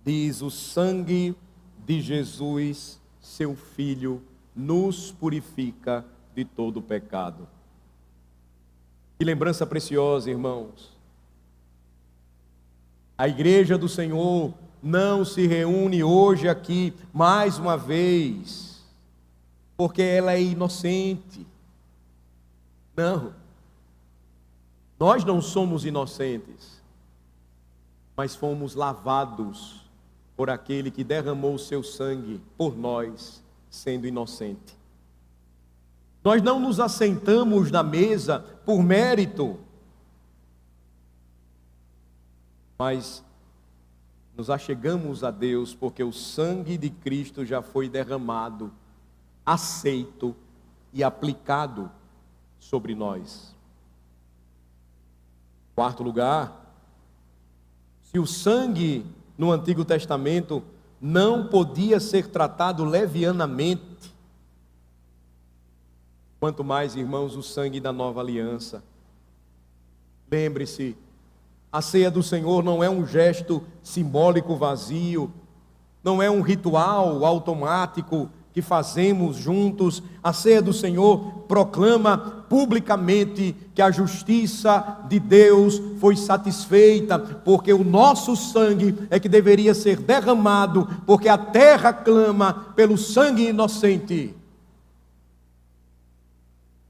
diz: o sangue de Jesus, seu Filho, nos purifica de todo pecado. Que lembrança preciosa, irmãos. A igreja do Senhor não se reúne hoje aqui mais uma vez porque ela é inocente. Não. Nós não somos inocentes, mas fomos lavados por aquele que derramou o seu sangue por nós, sendo inocente. Nós não nos assentamos na mesa por mérito, mas nos achegamos a Deus porque o sangue de Cristo já foi derramado, aceito e aplicado sobre nós. Quarto lugar, se o sangue no Antigo Testamento não podia ser tratado levianamente, quanto mais, irmãos, o sangue da nova aliança. Lembre-se, a ceia do Senhor não é um gesto simbólico vazio, não é um ritual automático que fazemos juntos. A ceia do Senhor proclama publicamente que a justiça de Deus foi satisfeita, porque o nosso sangue é que deveria ser derramado, porque a terra clama pelo sangue inocente.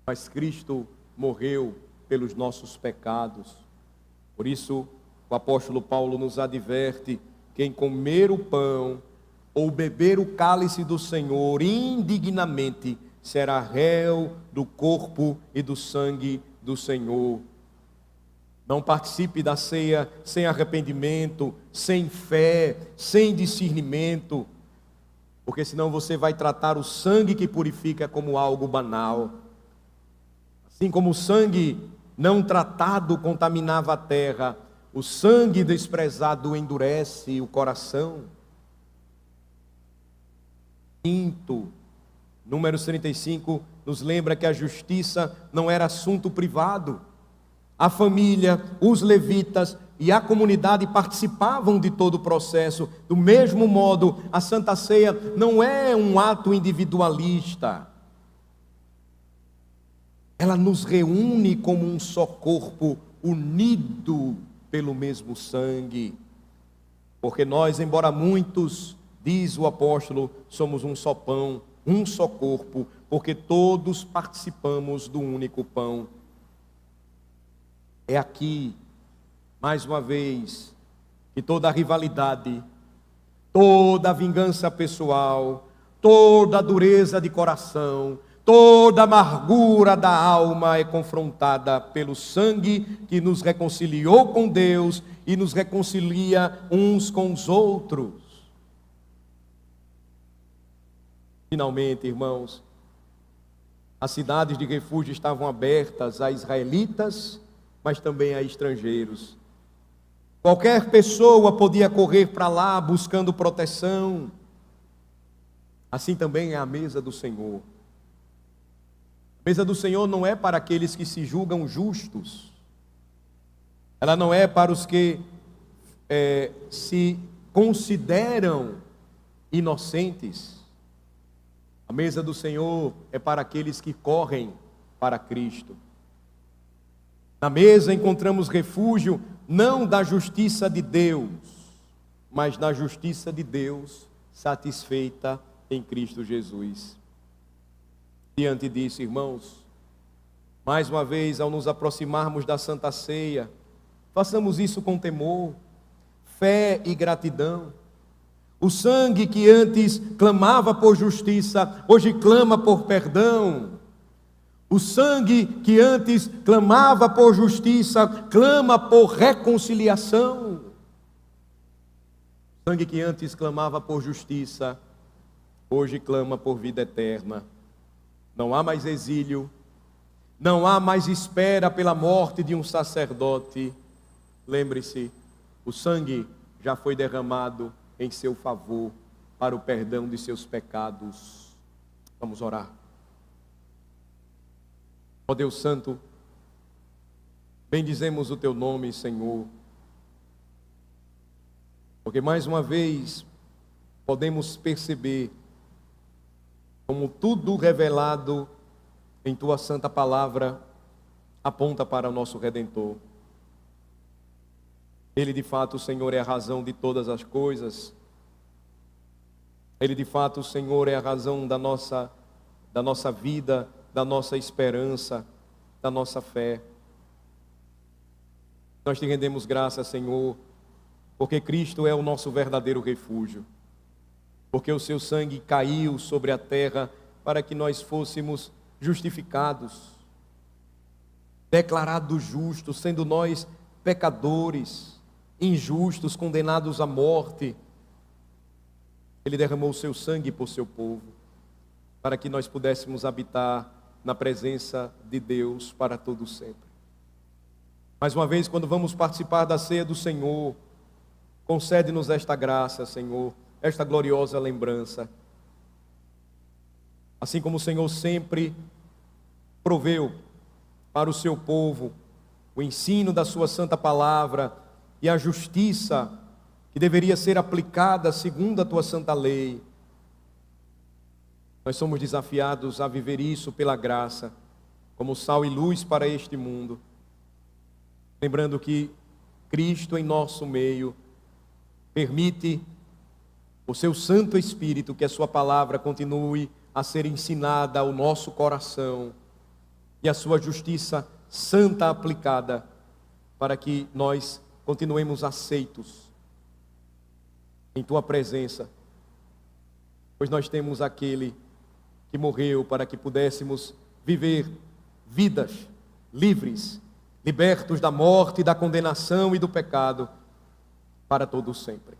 Mas Cristo morreu pelos nossos pecados. Por isso, o apóstolo Paulo nos adverte: quem comer o pão ou beber o cálice do Senhor indignamente será réu do corpo e do sangue do Senhor. Não participe da ceia sem arrependimento, sem fé, sem discernimento, porque senão você vai tratar o sangue que purifica como algo banal. Assim como o sangue não tratado contaminava a terra, o sangue desprezado endurece o coração. Quinto, Números 35 nos lembra que a justiça não era assunto privado. A família, os levitas e a comunidade participavam de todo o processo. Do mesmo modo, a Santa Ceia não é um ato individualista. Ela nos reúne como um só corpo, unido pelo mesmo sangue. Porque nós, embora muitos, diz o apóstolo, somos um só pão, um só corpo, porque todos participamos do único pão. É aqui, mais uma vez, que toda a rivalidade, toda a vingança pessoal, toda a dureza de coração, toda a amargura da alma é confrontada pelo sangue que nos reconciliou com Deus e nos reconcilia uns com os outros. Finalmente, irmãos, as cidades de refúgio estavam abertas a israelitas, mas também a estrangeiros. Qualquer pessoa podia correr para lá buscando proteção. Assim também é a mesa do Senhor. A mesa do Senhor não é para aqueles que se julgam justos. Ela não é para os que se consideram inocentes. A mesa do Senhor é para aqueles que correm para Cristo. Na mesa encontramos refúgio não da justiça de Deus, mas na justiça de Deus satisfeita em Cristo Jesus. Diante disso, irmãos, mais uma vez, ao nos aproximarmos da Santa Ceia, façamos isso com temor, fé e gratidão. O sangue que antes clamava por justiça, hoje clama por perdão. O sangue que antes clamava por justiça, clama por reconciliação. O sangue que antes clamava por justiça, hoje clama por vida eterna. Não há mais exílio, não há mais espera pela morte de um sacerdote. Lembre-se, o sangue já foi derramado em seu favor, para o perdão de seus pecados. Vamos orar. Ó Deus Santo, bendizemos o Teu nome, Senhor, porque mais uma vez podemos perceber como tudo revelado em Tua Santa Palavra aponta para o nosso Redentor. Ele de fato, Senhor, é a razão de todas as coisas. Ele de fato, Senhor, é a razão da nossa vida, da nossa esperança, da nossa fé. Nós te rendemos graças, Senhor, porque Cristo é o nosso verdadeiro refúgio. Porque o seu sangue caiu sobre a terra para que nós fôssemos justificados, declarados justos, sendo nós pecadores, injustos, condenados à morte. Ele derramou o seu sangue por seu povo, para que nós pudéssemos habitar na presença de Deus para todo sempre. Mais uma vez, quando vamos participar da ceia do Senhor, concede-nos esta graça, Senhor, esta gloriosa lembrança. Assim como o Senhor sempre proveu para o seu povo o ensino da sua santa palavra e a justiça que deveria ser aplicada segundo a tua santa lei, nós somos desafiados a viver isso pela graça, como sal e luz para este mundo, lembrando que Cristo em nosso meio permite o seu Santo Espírito que a sua palavra continue a ser ensinada ao nosso coração e a sua justiça santa aplicada, para que nós continuemos aceitos em tua presença, pois nós temos aquele que morreu para que pudéssemos viver vidas livres, libertos da morte, da condenação e do pecado, para todo sempre.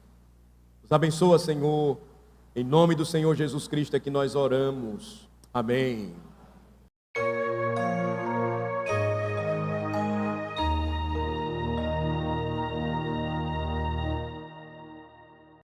Nos abençoa, Senhor, em nome do Senhor Jesus Cristo é que nós oramos. Amém.